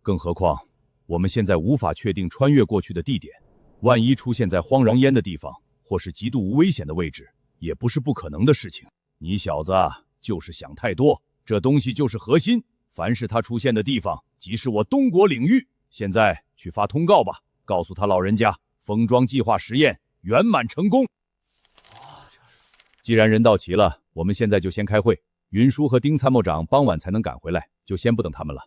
更何况，我们现在无法确定穿越过去的地点，万一出现在荒壤烟的地方，或是极度无危险的位置，也不是不可能的事情。你小子啊，就是想太多，这东西就是核心，凡是它出现的地方，即是我东国领域。现在去发通告吧，告诉他老人家，封装计划实验圆满成功。既然人到齐了，我们现在就先开会。云叔和丁参谋长傍晚才能赶回来，就先不等他们了。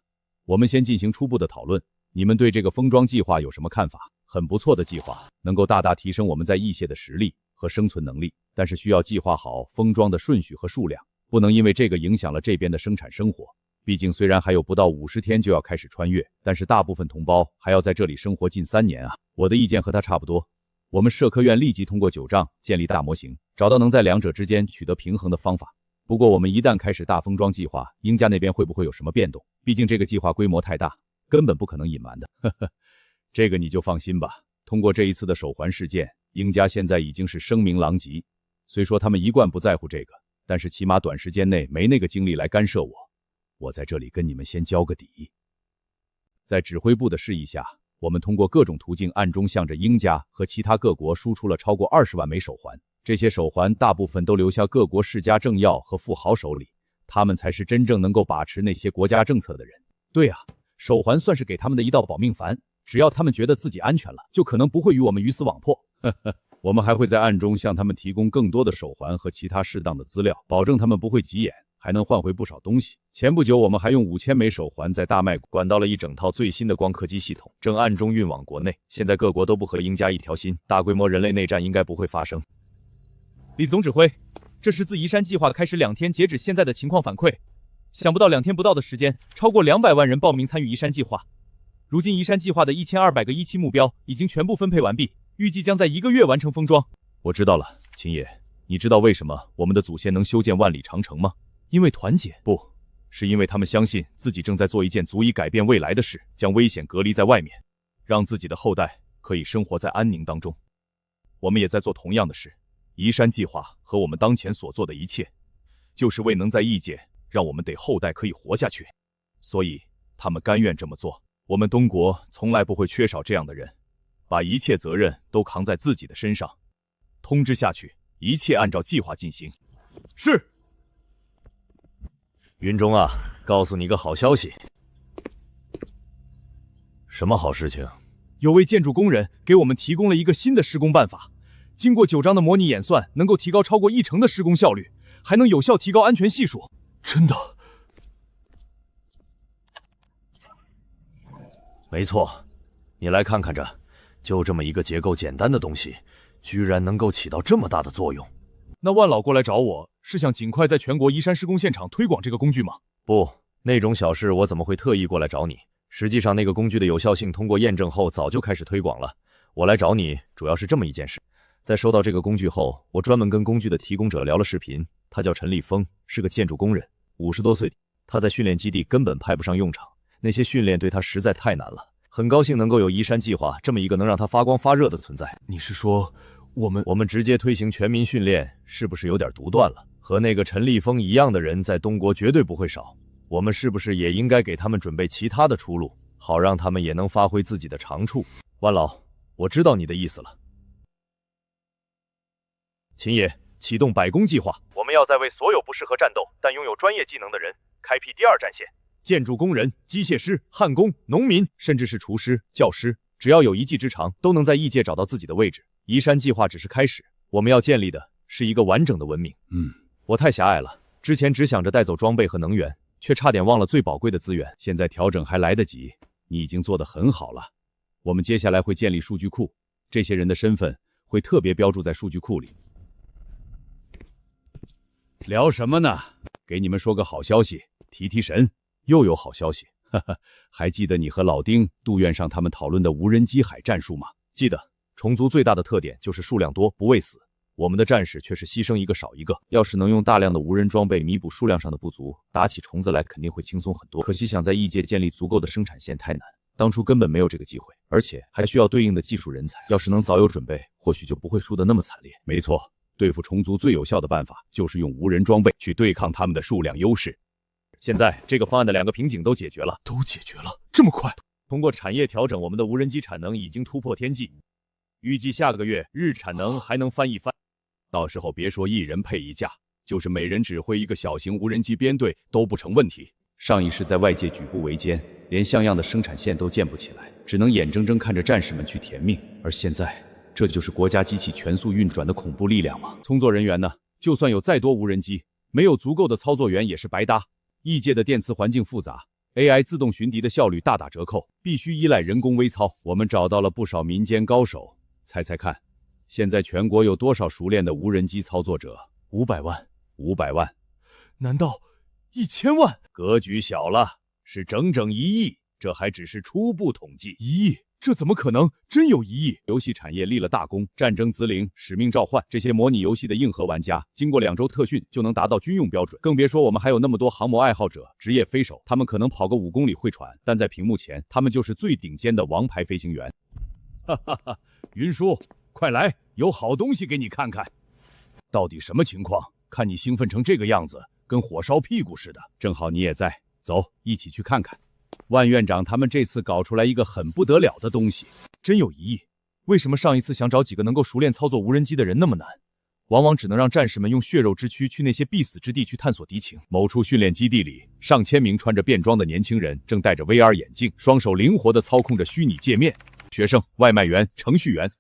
我们先进行初步的讨论。你们对这个封装计划有什么看法？很不错的计划，能够大大提升我们在异界的实力和生存能力，但是需要计划好封装的顺序和数量，不能因为这个影响了这边的生产生活。毕竟虽然还有不到50天就要开始穿越，但是大部分同胞还要在这里生活近3年啊。我的意见和他差不多，我们社科院立即通过9章建立大模型，找到能在两者之间取得平衡的方法。不过我们一旦开始大封装计划，英家那边会不会有什么变动？毕竟这个计划规模太大，根本不可能隐瞒的。呵呵，这个你就放心吧。通过这一次的手环事件，英家现在已经是声名狼藉。虽说他们一贯不在乎这个，但是起码短时间内没那个精力来干涉我。我在这里跟你们先交个底。在指挥部的示意下，我们通过各种途径暗中向着英家和其他各国输出了超过20万枚手环。这些手环大部分都留下各国世家政要和富豪手里，他们才是真正能够把持那些国家政策的人。对啊，手环算是给他们的一道保命幡，只要他们觉得自己安全了，就可能不会与我们鱼死网破。我们还会在暗中向他们提供更多的手环和其他适当的资料，保证他们不会急眼，还能换回不少东西。前不久，我们还用5000枚手环在大麦谷管到了一整套最新的光刻机系统，正暗中运往国内。现在各国都不和英家一条心，大规模人类内战应该不会发生。李总指挥，这是自移山计划开始2天截止现在的情况反馈。想不到2天不到的时间，超过200万人报名参与移山计划。如今移山计划的1200个1期目标已经全部分配完毕，预计将在1个月完成封装。我知道了，秦野，你知道为什么我们的祖先能修建万里长城吗？因为团结？不，是因为他们相信自己正在做一件足以改变未来的事，将危险隔离在外面，让自己的后代可以生活在安宁当中。我们也在做同样的事。移山计划和我们当前所做的一切，就是为能在异界让我们的后代可以活下去，所以他们甘愿这么做。我们东国从来不会缺少这样的人，把一切责任都扛在自己的身上。通知下去，一切按照计划进行。是。云中啊，告诉你个好消息。什么好事情？有位建筑工人给我们提供了一个新的施工办法。经过9章的模拟演算，能够提高超过10%的施工效率，还能有效提高安全系数。真的？没错，你来看看这，就这么一个结构简单的东西，居然能够起到这么大的作用。那万老过来找我，是想尽快在全国移山施工现场推广这个工具吗？不，那种小事我怎么会特意过来找你？实际上，那个工具的有效性通过验证后，早就开始推广了。我来找你，主要是这么一件事。在收到这个工具后，我专门跟工具的提供者聊了视频，他叫陈立峰，是个建筑工人，50多岁。他在训练基地根本派不上用场，那些训练对他实在太难了。很高兴能够有移山计划这么一个能让他发光发热的存在。你是说我们直接推行全民训练，是不是有点独断了？和那个陈立峰一样的人在东国绝对不会少，我们是不是也应该给他们准备其他的出路，好让他们也能发挥自己的长处？万老，我知道你的意思了。秦野，启动百工计划。我们要在为所有不适合战斗但拥有专业技能的人开辟第2战线。建筑工人、机械师、焊工、农民，甚至是厨师、教师，只要有一技之长，都能在异界找到自己的位置。移山计划只是开始，我们要建立的是一个完整的文明。我太狭隘了，之前只想着带走装备和能源，却差点忘了最宝贵的资源。现在调整还来得及，你已经做得很好了。我们接下来会建立数据库，这些人的身份会特别标注在数据库里。聊什么呢？给你们说个好消息，提提神。又有好消息，还记得你和老丁、杜院上他们讨论的无人机海战术吗？记得。虫族最大的特点就是数量多，不畏死。我们的战士却是牺牲一个少一个。要是能用大量的无人装备弥补数量上的不足，打起虫子来肯定会轻松很多。可惜想在异界建立足够的生产线太难，当初根本没有这个机会，而且还需要对应的技术人才。要是能早有准备，或许就不会输得那么惨烈。没错，对付虫族最有效的办法就是用无人装备去对抗他们的数量优势。现在这个方案的2个瓶颈都解决了，这么快？通过产业调整，我们的无人机产能已经突破天际，预计下个月日产能还能翻一番。到时候别说1人配1架，就是每人指挥一个小型无人机编队都不成问题。上一世在外界举步维艰，连像样的生产线都建不起来，只能眼睁睁看着战士们去填命。而现在，这就是国家机器全速运转的恐怖力量吗？操作人员呢？就算有再多无人机，没有足够的操作员也是白搭。异界的电磁环境复杂， AI 自动寻敌的效率大打折扣，必须依赖人工微操。我们找到了不少民间高手，猜猜看，现在全国有多少熟练的无人机操作者？500万，500万？难道1000万？格局小了，是整整1亿，这还只是初步统计。1亿？这怎么可能？真有1亿？游戏产业立了大功，战争子领、使命召唤这些模拟游戏的硬核玩家，经过2周特训就能达到军用标准。更别说我们还有那么多航模爱好者、职业飞手，他们可能跑个5公里会喘，但在屏幕前，他们就是最顶尖的王牌飞行员。哈哈哈，云叔，快来，有好东西给你看看。到底什么情况？看你兴奋成这个样子，跟火烧屁股似的。正好你也在，走，一起去看看。万院长他们这次搞出来一个很不得了的东西，真有疑义。为什么上一次想找几个能够熟练操作无人机的人那么难？往往只能让战士们用血肉之躯去那些必死之地去探索敌情。某处训练基地里，上千名穿着便装的年轻人正戴着 VR 眼镜，双手灵活地操控着虚拟界面。学生、外卖员、程序员，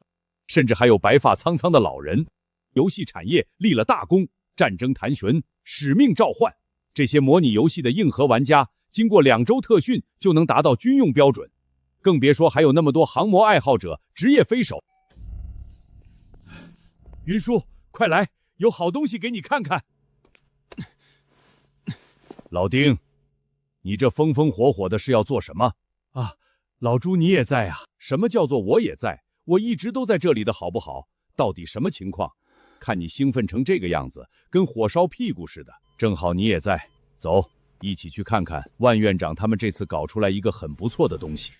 甚至还有白发苍苍的老人。游戏产业立了大功，战争盘旋，使命召唤。这些模拟游戏的硬核玩家，经过2周特训就能达到军用标准，更别说还有那么多航模爱好者、职业飞手。云叔，快来，有好东西给你看看。老丁，你这风风火火的是要做什么啊？老朱你也在啊？什么叫做我也在？我一直都在这里的好不好？到底什么情况？看你兴奋成这个样子，跟火烧屁股似的。正好你也在，走，一起去看看万院长他们这次搞出来一个很不错的东西。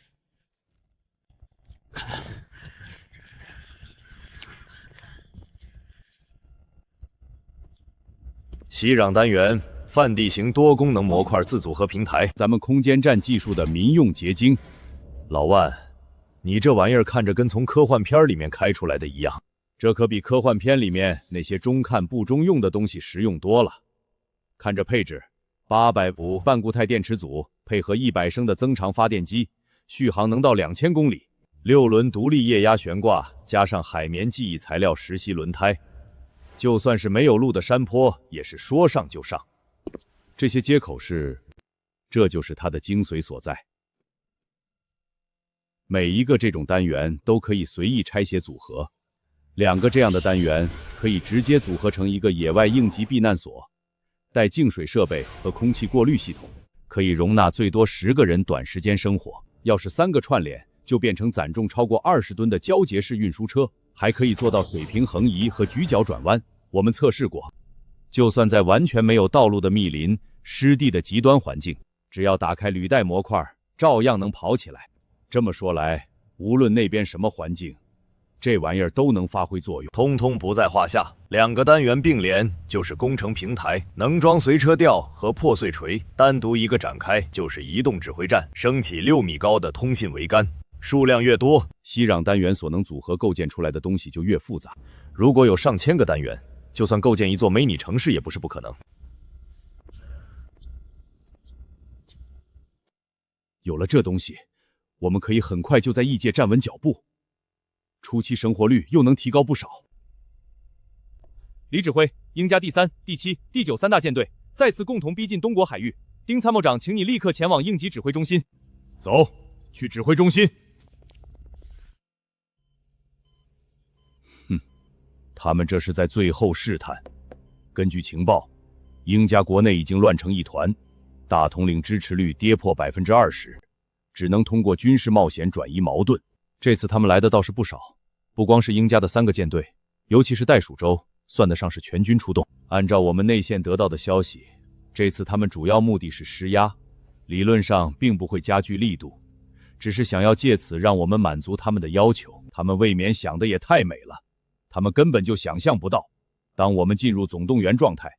息壤单元泛地形多功能模块自组合平台，咱们空间站技术的民用结晶。老万，你这玩意儿看着跟从科幻片里面开出来的一样，这可比科幻片里面那些中看不中用的东西实用多了。看这配置，800伏半固态电池组，配合100升的增长发电机，续航能到2000公里。6轮独立液压悬挂，加上海绵记忆材料实吸轮胎，就算是没有路的山坡也是说上就上。这些接口这就是它的精髓所在。每一个这种单元都可以随意拆卸组合，2个这样的单元可以直接组合成一个野外应急避难所，带净水设备和空气过滤系统，可以容纳最多10个人短时间生活。要是3个串联，就变成载重超过20吨的交节式运输车，还可以做到水平横移和举角转弯。我们测试过，就算在完全没有道路的密林、湿地的极端环境，只要打开履带模块，照样能跑起来。这么说来，无论那边什么环境，这玩意儿都能发挥作用，通通不在话下。2个单元并联就是工程平台，能装随车吊和破碎锤，单独一个展开就是移动指挥站，升起6米高的通信桅杆。数量越多，息壤单元所能组合构建出来的东西就越复杂。如果有上千个单元，就算构建一座迷你城市也不是不可能。有了这东西，我们可以很快就在异界站稳脚步，初期生活率又能提高不少。李指挥，鹰家第3、第7、第9三大舰队再次共同逼近东国海域。丁参谋长，请你立刻前往应急指挥中心。走，去指挥中心。他们这是在最后试探。根据情报，鹰家国内已经乱成一团，大统领支持率跌破20%，只能通过军事冒险转移矛盾。这次他们来的倒是不少，不光是鹰家的3个舰队，尤其是袋鼠州，算得上是全军出动。按照我们内线得到的消息，这次他们主要目的是施压，理论上并不会加剧力度，只是想要借此让我们满足他们的要求。他们未免想的也太美了。他们根本就想象不到，当我们进入总动员状态，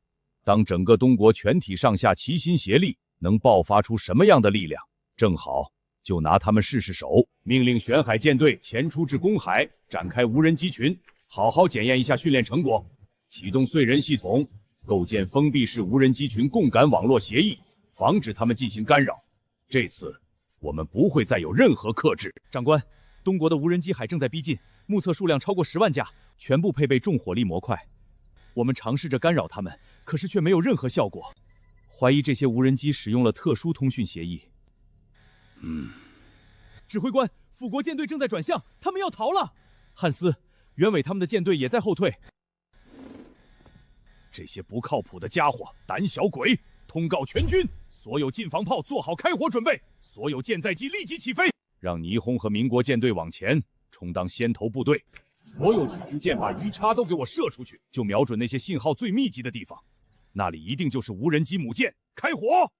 当整个东国全体上下齐心协力，能爆发出什么样的力量。正好就拿他们试试手。命令玄海舰队前出至公海，展开无人机群，好好检验一下训练成果。启动燧人系统，构建封闭式无人机群共感网络协议，防止他们进行干扰。这次我们不会再有任何克制。长官，东国的无人机海正在逼近，目测数量超过10万架，全部配备重火力模块。我们尝试着干扰他们，可是却没有任何效果。怀疑这些无人机使用了特殊通讯协议。指挥官，辅国舰队正在转向，他们要逃了。汉斯，袁伟他们的舰队也在后退。这些不靠谱的家伙，胆小鬼！通告全军，所有近防炮做好开火准备，所有舰载机立即起飞，让霓虹和民国舰队往前，充当先头部队。所有驱逐舰把鱼叉都给我射出去，就瞄准那些信号最密集的地方，那里一定就是无人机母舰，开火！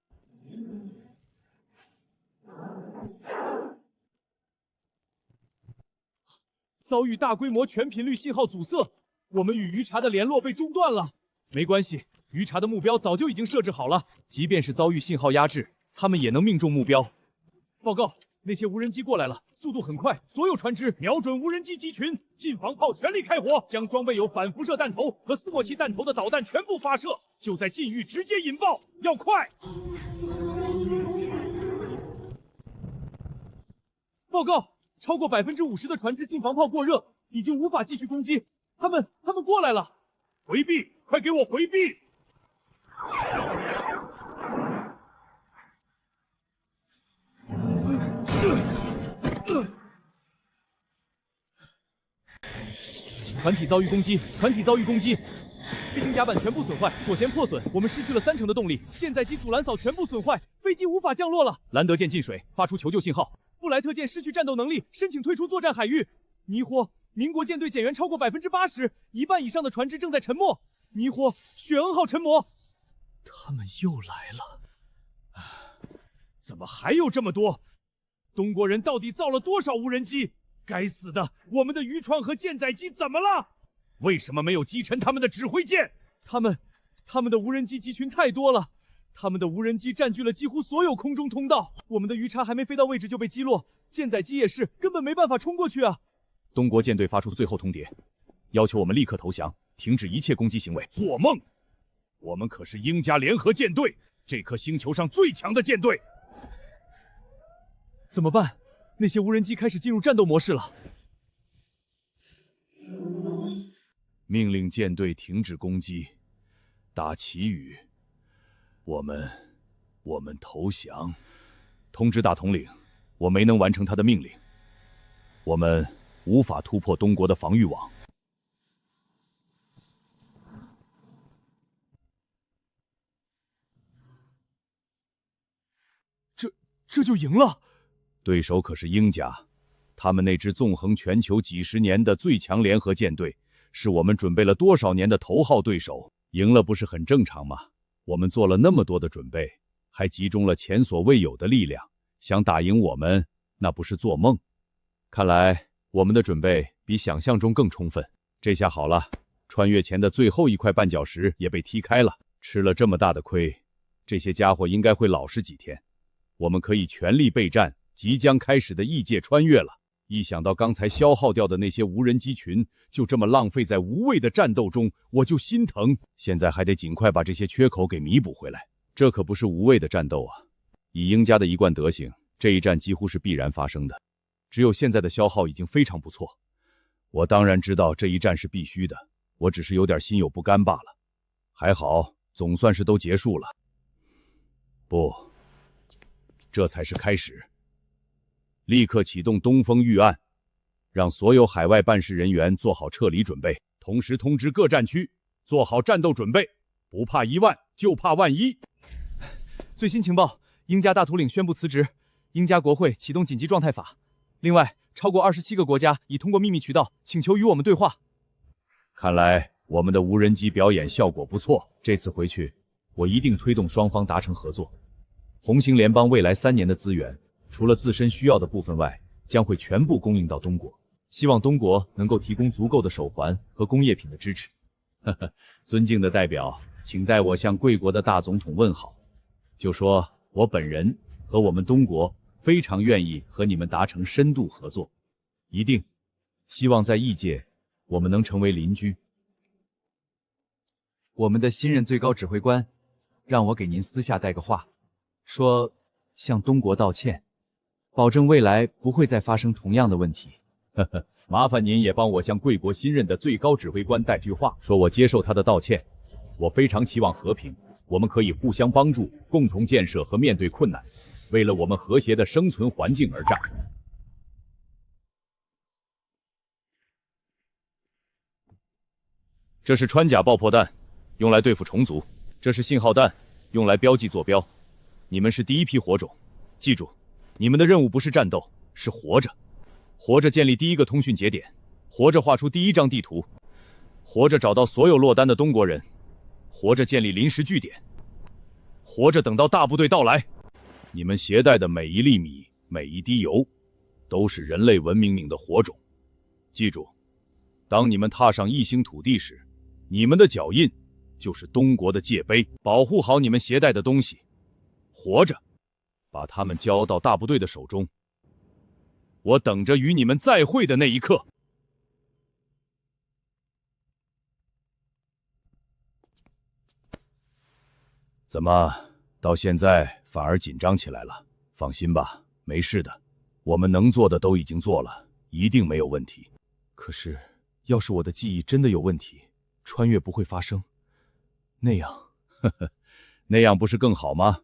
遭遇大规模全频率信号阻塞，我们与鱼叉的联络被中断了。没关系，鱼叉的目标早就已经设置好了，即便是遭遇信号压制，他们也能命中目标。报告，那些无人机过来了，速度很快，所有船只瞄准无人机集群，近防炮全力开火，将装备有反辐射弹头和斯莫奇弹头的导弹全部发射，就在近域直接引爆，要快！报告，超过50%的船只近防炮过热，已经无法继续攻击。他们过来了，回避！快给我回避！船体遭遇攻击，船体遭遇攻击，飞行甲板全部损坏，左舷破损，我们失去了30%的动力，舰载机阻拦扫全部损坏，飞机无法降落了。兰德舰进水，发出求救信号。布莱特舰失去战斗能力，申请退出作战海域。尼霍，民国舰队减员超过80%，一半以上的船只正在沉没。尼霍，雪恩号沉没。他们又来了，怎么还有这么多？东国人到底造了多少无人机？该死的，我们的渔船和舰载机怎么了？为什么没有击沉他们的指挥舰？他们的无人机集群太多了，他们的无人机占据了几乎所有空中通道，我们的鱼叉还没飞到位置就被击落，舰载机也是，根本没办法冲过去啊！东国舰队发出最后通牒，要求我们立刻投降，停止一切攻击行为。做梦！我们可是英加联合舰队，这颗星球上最强的舰队。怎么办？那些无人机开始进入战斗模式了。命令舰队停止攻击，打旗语。我们投降。通知大统领，我没能完成他的命令。我们无法突破东国的防御网。这就赢了？对手可是英家，他们那支纵横全球几十年的最强联合舰队，是我们准备了多少年的头号对手。赢了不是很正常吗？我们做了那么多的准备，还集中了前所未有的力量，想打赢我们，那不是做梦。看来我们的准备比想象中更充分。这下好了，穿越前的最后一块绊脚石也被踢开了。吃了这么大的亏，这些家伙应该会老实几天。我们可以全力备战即将开始的异界穿越了。一想到刚才消耗掉的那些无人机群就这么浪费在无谓的战斗中，我就心疼。现在还得尽快把这些缺口给弥补回来。这可不是无谓的战斗啊！以英家的一贯德行，这一战几乎是必然发生的。只有现在的消耗已经非常不错。我当然知道这一战是必须的，我只是有点心有不甘罢了。还好，总算是都结束了。不，这才是开始。立刻启动东风预案，让所有海外办事人员做好撤离准备，同时通知各战区做好战斗准备，不怕1万，就怕万一。最新情报，英加大统领宣布辞职，英加国会启动紧急状态法。另外，超过27个国家已通过秘密渠道请求与我们对话。看来我们的无人机表演效果不错，这次回去我一定推动双方达成合作。红星联邦未来3年的资源，除了自身需要的部分外，将会全部供应到东国。希望东国能够提供足够的手环和工业品的支持。尊敬的代表，请代我向贵国的大总统问好，就说我本人和我们东国非常愿意和你们达成深度合作，一定希望在异界我们能成为邻居。我们的新任最高指挥官让我给您私下带个话，说向东国道歉，保证未来不会再发生同样的问题。麻烦您也帮我向贵国新任的最高指挥官带句话，说我接受他的道歉。我非常期望和平，我们可以互相帮助，共同建设和面对困难，为了我们和谐的生存环境而战。这是穿甲爆破弹，用来对付虫族；这是信号弹，用来标记坐标。你们是第一批火种，记住，你们的任务不是战斗，是活着。活着建立第一个通讯节点，活着画出第一张地图，活着找到所有落单的东国人，活着建立临时据点，活着等到大部队到来。你们携带的每一粒米、每一滴油，都是人类文明命的火种。记住，当你们踏上异星土地时，你们的脚印就是东国的界碑。保护好你们携带的东西，活着把他们交到大部队的手中。我等着与你们再会的那一刻。怎么，到现在反而紧张起来了？放心吧，没事的，我们能做的都已经做了，一定没有问题。可是，要是我的记忆真的有问题，穿越不会发生，那样，那样不是更好吗？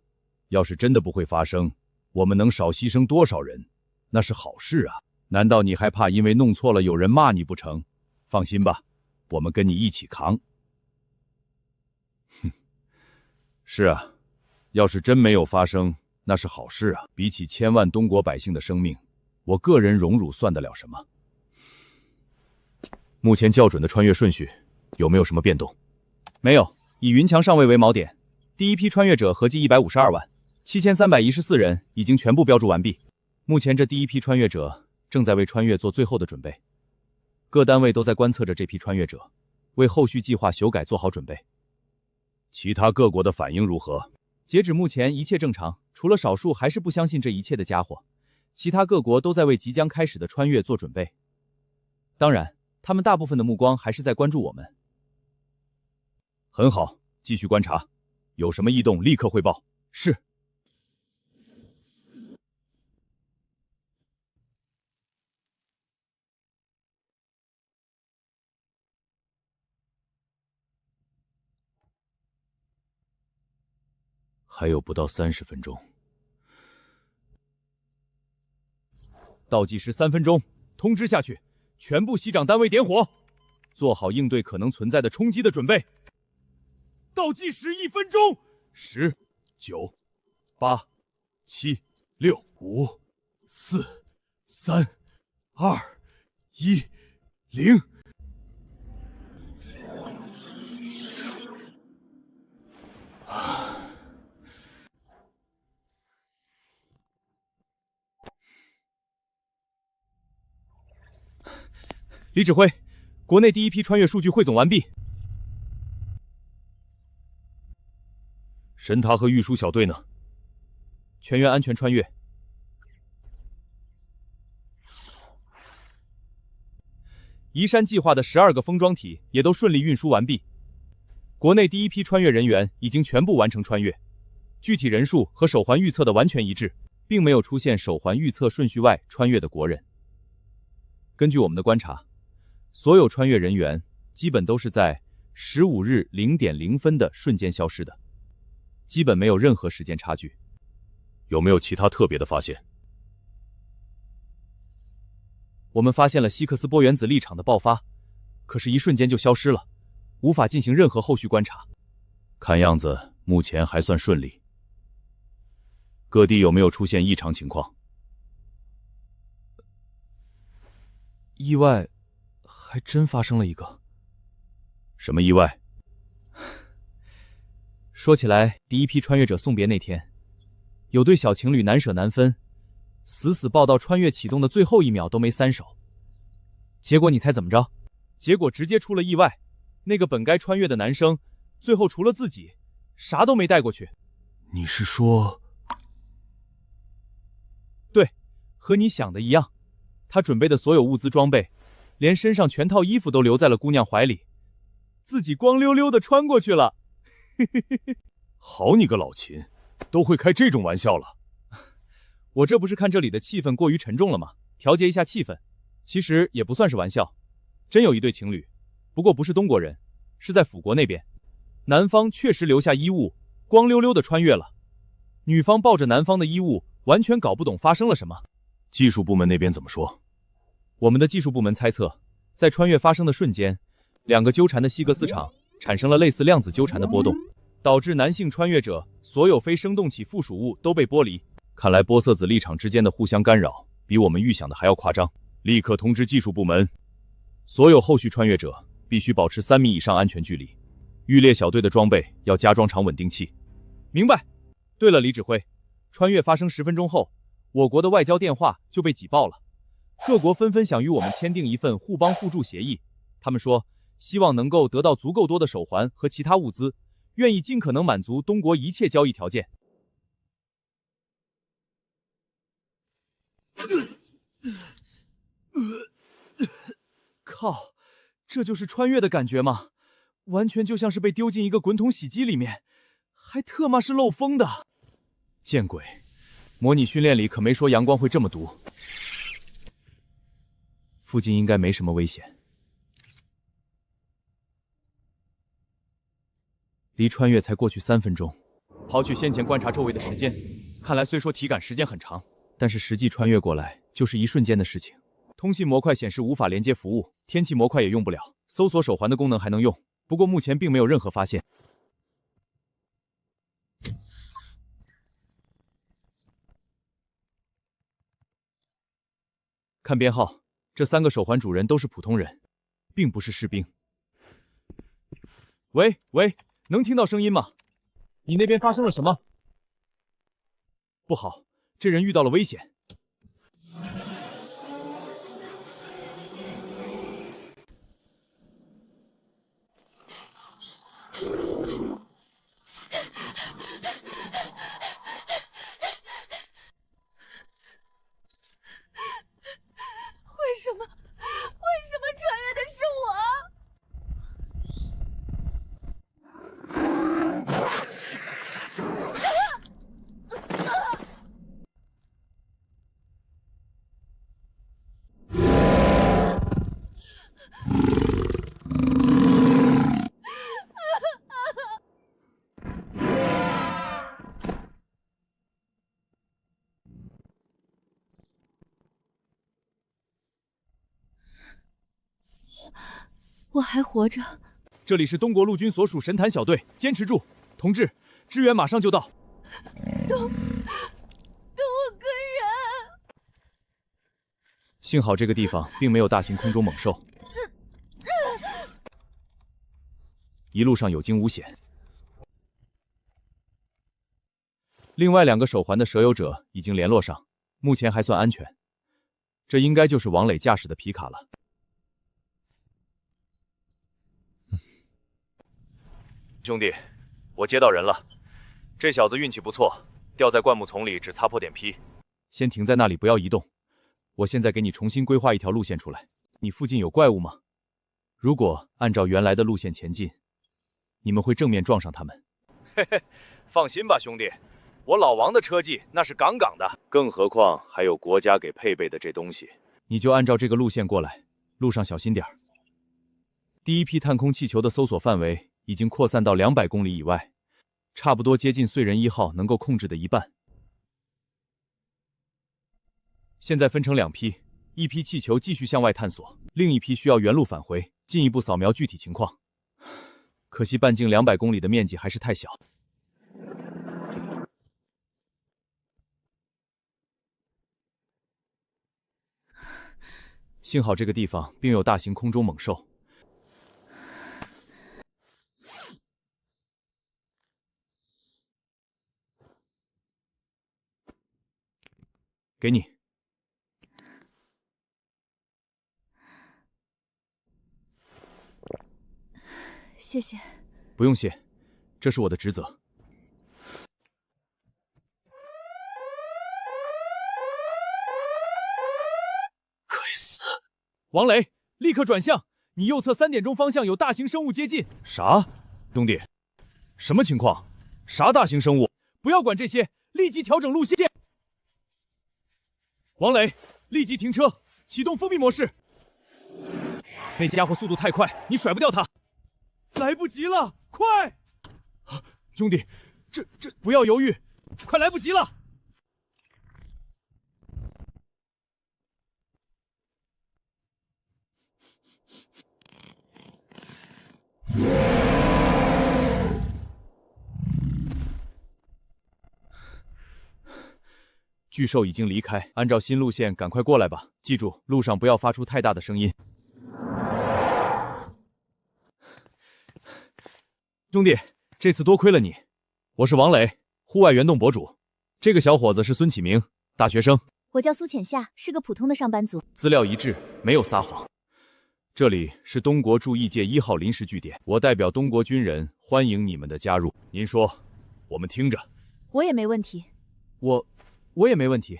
要是真的不会发生，我们能少牺牲多少人？那是好事啊！难道你还怕因为弄错了有人骂你不成？放心吧，我们跟你一起扛。是啊，要是真没有发生，那是好事啊！比起千万东国百姓的生命，我个人荣辱算得了什么？目前校准的穿越顺序有没有什么变动？没有，以云墙上尉为锚点，第一批穿越者合计152万7314人已经全部标注完毕。目前这第一批穿越者正在为穿越做最后的准备，各单位都在观测着这批穿越者，为后续计划修改做好准备。其他各国的反应如何？截止目前一切正常，除了少数还是不相信这一切的家伙，其他各国都在为即将开始的穿越做准备。当然，他们大部分的目光还是在关注我们。很好，继续观察，有什么异动立刻汇报。是。还有不到30分钟，倒计时3分钟，通知下去，全部西长单位点火，做好应对可能存在的冲击的准备。倒计时1分钟，10、9、8、7、6、5、4、3、2、1、0。李指挥，国内第一批穿越数据汇总完毕。神塔和玉书小队呢？全员安全穿越。移山计划的12个封装体也都顺利运输完毕。国内第一批穿越人员已经全部完成穿越，具体人数和手环预测的完全一致，并没有出现手环预测顺序外穿越的国人。根据我们的观察，所有穿越人员基本都是在15日0点0分的瞬间消失的，基本没有任何时间差距。有没有其他特别的发现？我们发现了希克斯波原子力场的爆发，可是一瞬间就消失了，无法进行任何后续观察。看样子目前还算顺利。各地有没有出现异常情况？意外还真发生了一个。什么意外？说起来，第一批穿越者送别那天，有对小情侣难舍难分，死抱到穿越启动的最后1秒都没散手。结果你猜怎么着？结果直接出了意外，那个本该穿越的男生，最后除了自己，啥都没带过去。你是说？对，和你想的一样，他准备的所有物资装备，连身上全套衣服都留在了姑娘怀里，自己光溜溜的穿过去了。好你个老秦，都会开这种玩笑了。我这不是看这里的气氛过于沉重了吗？调节一下气氛。其实也不算是玩笑，真有一对情侣，不过不是东国人，是在辅国那边。男方确实留下衣物，光溜溜的穿越了，女方抱着男方的衣物，完全搞不懂发生了什么。技术部门那边怎么说？我们的技术部门猜测，在穿越发生的瞬间，2个纠缠的希格斯场产生了类似量子纠缠的波动，导致男性穿越者所有非生动起附属物都被剥离。看来波色子立场之间的互相干扰比我们预想的还要夸张。立刻通知技术部门，所有后续穿越者必须保持3米以上安全距离。预列小队的装备要加装场稳定器。明白。对了，李指挥，穿越发生10分钟后，我国的外交电话就被挤爆了，各国纷纷想与我们签订一份互帮互助协议。他们说，希望能够得到足够多的手环和其他物资，愿意尽可能满足东国一切交易条件。靠，这就是穿越的感觉吗？完全就像是被丢进一个滚筒洗机里面，还特么是漏风的。见鬼！模拟训练里可没说阳光会这么毒。附近应该没什么危险。离穿越才过去3分钟，刨去先前观察周围的时间，看来虽说体感时间很长，但是实际穿越过来就是一瞬间的事情。通信模块显示无法连接服务，天气模块也用不了，搜索手环的功能还能用，不过目前并没有任何发现。看编号，这3个手环主人都是普通人，并不是士兵。喂，能听到声音吗？你那边发生了什么？不好，这人遇到了危险。为什么穿越的是我？我还活着。这里是东国陆军所属神坛小队，坚持住，同志，支援马上就到。都我个人。幸好这个地方并没有大型空中猛兽，一路上有惊无险。另外2个手环的蛇游者已经联络上，目前还算安全。这应该就是王磊驾驶的皮卡了。兄弟，我接到人了，这小子运气不错，掉在灌木丛里只擦破点皮。先停在那里，不要移动。我现在给你重新规划一条路线出来。你附近有怪物吗？如果按照原来的路线前进，你们会正面撞上他们。嘿嘿，放心吧，兄弟，我老王的车技那是杠杠的，更何况还有国家给配备的这东西。你就按照这个路线过来，路上小心点儿。第一批探空气球的搜索范围已经扩散到200公里以外，差不多接近燧人1号能够控制的一半。现在分成2批，一批气球继续向外探索，另一批需要原路返回，进一步扫描具体情况。可惜半径200公里的面积还是太小。幸好这个地方并有大型空中猛兽。给你。谢谢。不用谢，这是我的职责。该死！王磊，立刻转向！你右侧3点钟方向有大型生物接近。啥？兄弟，什么情况？啥大型生物？不要管这些，立即调整路线。王磊，立即停车，启动封闭模式。那家伙速度太快，你甩不掉他。来不及了，快！兄弟，这不要犹豫，快来不及了！巨兽已经离开，按照新路线赶快过来吧。记住，路上不要发出太大的声音。兄弟，这次多亏了你。我是王磊，户外原动博主。这个小伙子是孙启明，大学生。我叫苏浅夏，是个普通的上班族。资料一致，没有撒谎。这里是东国驻异界1号临时据点，我代表东国军人欢迎你们的加入。您说，我们听着。我也没问题。我也没问题。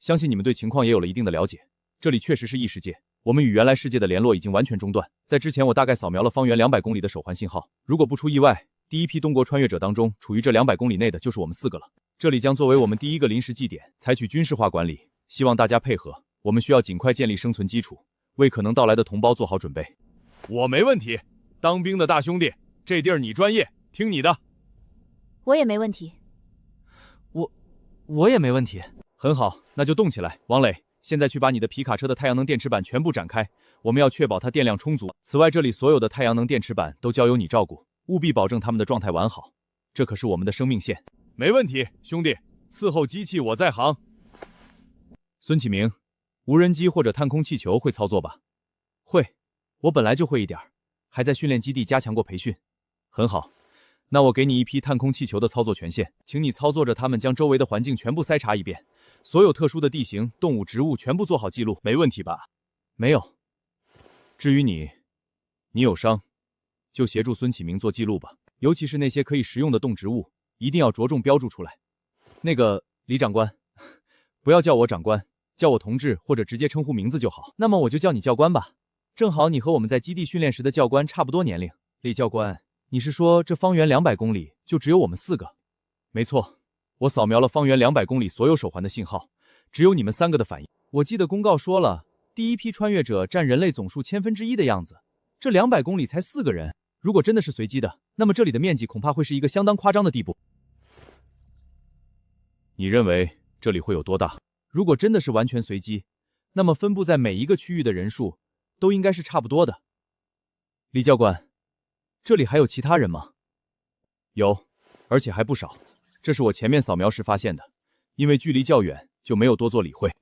相信你们对情况也有了一定的了解。这里确实是异世界，我们与原来世界的联络已经完全中断。在之前，我大概扫描了方圆200公里的手环信号，如果不出意外，第一批东国穿越者当中，处于这200公里内的就是我们4个了。这里将作为我们第一个临时祭点，采取军事化管理，希望大家配合。我们需要尽快建立生存基础，为可能到来的同胞做好准备。我没问题，当兵的大兄弟，这地儿你专业，听你的。我也没问题。我也没问题。很好，那就动起来。王磊，现在去把你的皮卡车的太阳能电池板全部展开，我们要确保它电量充足。此外，这里所有的太阳能电池板都交由你照顾，务必保证它们的状态完好，这可是我们的生命线。没问题，兄弟，伺候机器我在行。孙启明，无人机或者探空气球会操作吧？会，我本来就会一点，还在训练基地加强过培训。很好。那我给你一批探空气球的操作权限，请你操作着它们将周围的环境全部筛查一遍，所有特殊的地形、动物、植物全部做好记录，没问题吧？没有。至于你有伤，就协助孙启明做记录吧，尤其是那些可以食用的动植物，一定要着重标注出来。那个李长官，不要叫我长官，叫我同志或者直接称呼名字就好。那么我就叫你教官吧，正好你和我们在基地训练时的教官差不多年龄。李教官。你是说这方圆200公里就只有我们4个？没错，我扫描了方圆200公里所有手环的信号，只有你们3个的反应。我记得公告说了，第一批穿越者占人类总数1/1000的样子，这200公里才4个人。如果真的是随机的，那么这里的面积恐怕会是一个相当夸张的地步。你认为这里会有多大？如果真的是完全随机，那么分布在每一个区域的人数都应该是差不多的。李教官。这里还有其他人吗？有，而且还不少。这是我前面扫描时发现的，因为距离较远，就没有多做理会。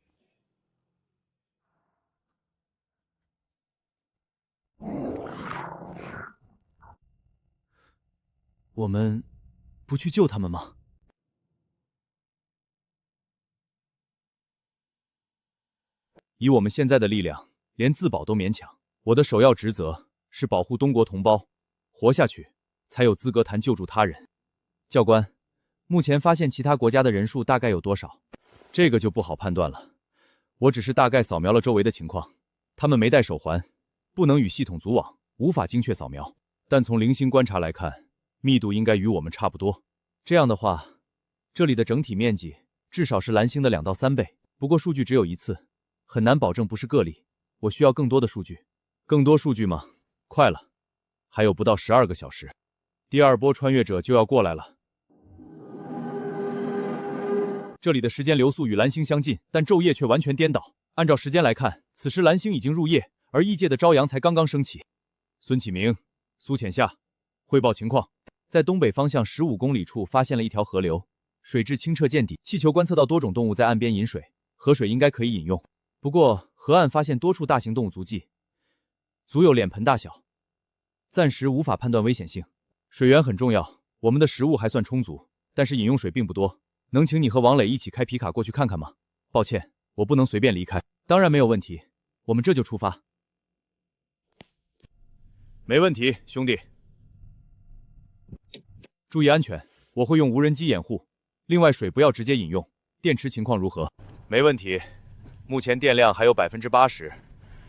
我们不去救他们吗？以我们现在的力量，连自保都勉强。我的首要职责是保护东国同胞。活下去，才有资格谈救助他人。教官，目前发现其他国家的人数大概有多少？这个就不好判断了。我只是大概扫描了周围的情况，他们没带手环，不能与系统组网，无法精确扫描。但从零星观察来看，密度应该与我们差不多。这样的话，这里的整体面积至少是蓝星的2到3倍。不过数据只有一次，很难保证不是个例。我需要更多的数据。更多数据吗？快了。还有不到12个小时，第2波穿越者就要过来了。这里的时间流速与蓝星相近，但昼夜却完全颠倒。按照时间来看，此时蓝星已经入夜，而异界的朝阳才刚刚升起。孙启明、苏浅夏，汇报情况。在东北方向15公里处发现了一条河流，水质清澈见底。气球观测到多种动物在岸边饮水，河水应该可以饮用。不过河岸发现多处大型动物足迹，足有脸盆大小。暂时无法判断危险性，水源很重要。我们的食物还算充足，但是饮用水并不多。能请你和王磊一起开皮卡过去看看吗？抱歉，我不能随便离开。当然没有问题，我们这就出发。没问题，兄弟。注意安全，我会用无人机掩护。另外，水不要直接饮用。电池情况如何？没问题，目前电量还有80%，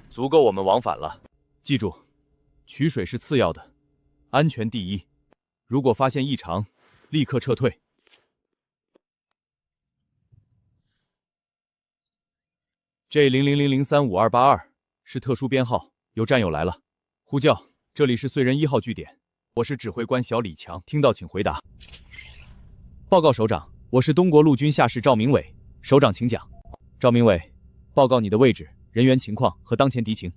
足够我们往返了。记住。取水是次要的，安全第一。如果发现异常，立刻撤退。J00003522是特殊编号，有战友来了，呼叫。这里是燧人1号据点，我是指挥官小李强，听到请回答。报告首长，我是东国陆军下士赵明伟，首长请讲。赵明伟，报告你的位置、人员情况和当前敌情。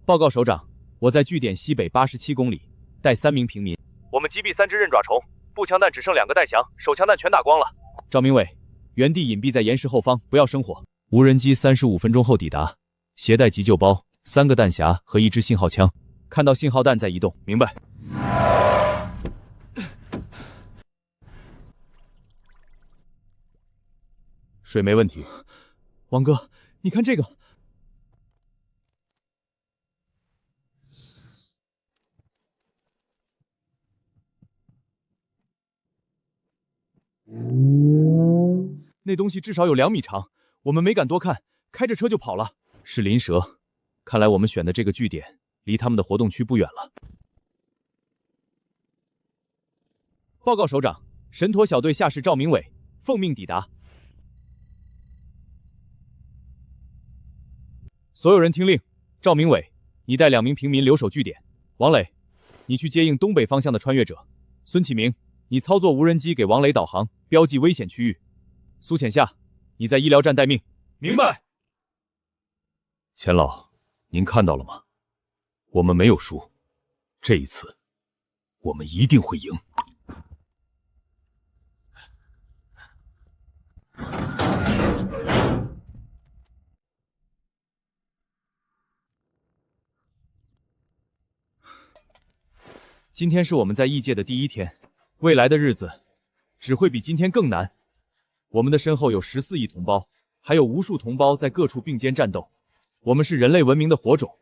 报告首长。我在据点西北87公里，带3名平民。我们击毙3只刃爪虫，步枪弹只剩2个带墙，手枪弹全打光了。赵明伟，原地隐蔽在岩石后方，不要生火。无人机35分钟后抵达，携带急救包、3个弹匣和1支信号枪。看到信号弹再移动。明白。水没问题。王哥，你看这个。那东西至少有2米长，我们没敢多看，开着车就跑了。是林蛇，看来我们选的这个据点离他们的活动区不远了。报告首长，神陀小队下士赵明伟奉命抵达。所有人听令，赵明伟，你带2名平民留守据点。王磊，你去接应东北方向的穿越者。孙启明，你操作无人机给王磊导航，标记危险区域。苏浅夏，你在医疗站待命。明白。钱老，您看到了吗？我们没有输，这一次，我们一定会赢。今天是我们在异界的第1天，未来的日子只会比今天更难。我们的身后有14亿同胞，还有无数同胞在各处并肩战斗。我们是人类文明的火种，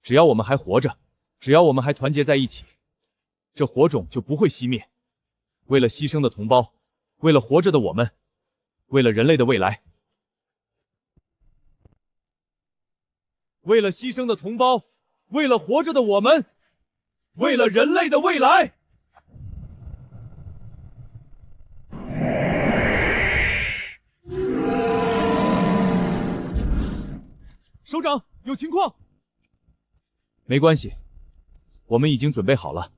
只要我们还活着，只要我们还团结在一起，这火种就不会熄灭。为了牺牲的同胞，为了活着的我们，为了人类的未来，为了牺牲的同胞，为了活着的我们，为了人类的未来。首长，有情况。没关系，我们已经准备好了。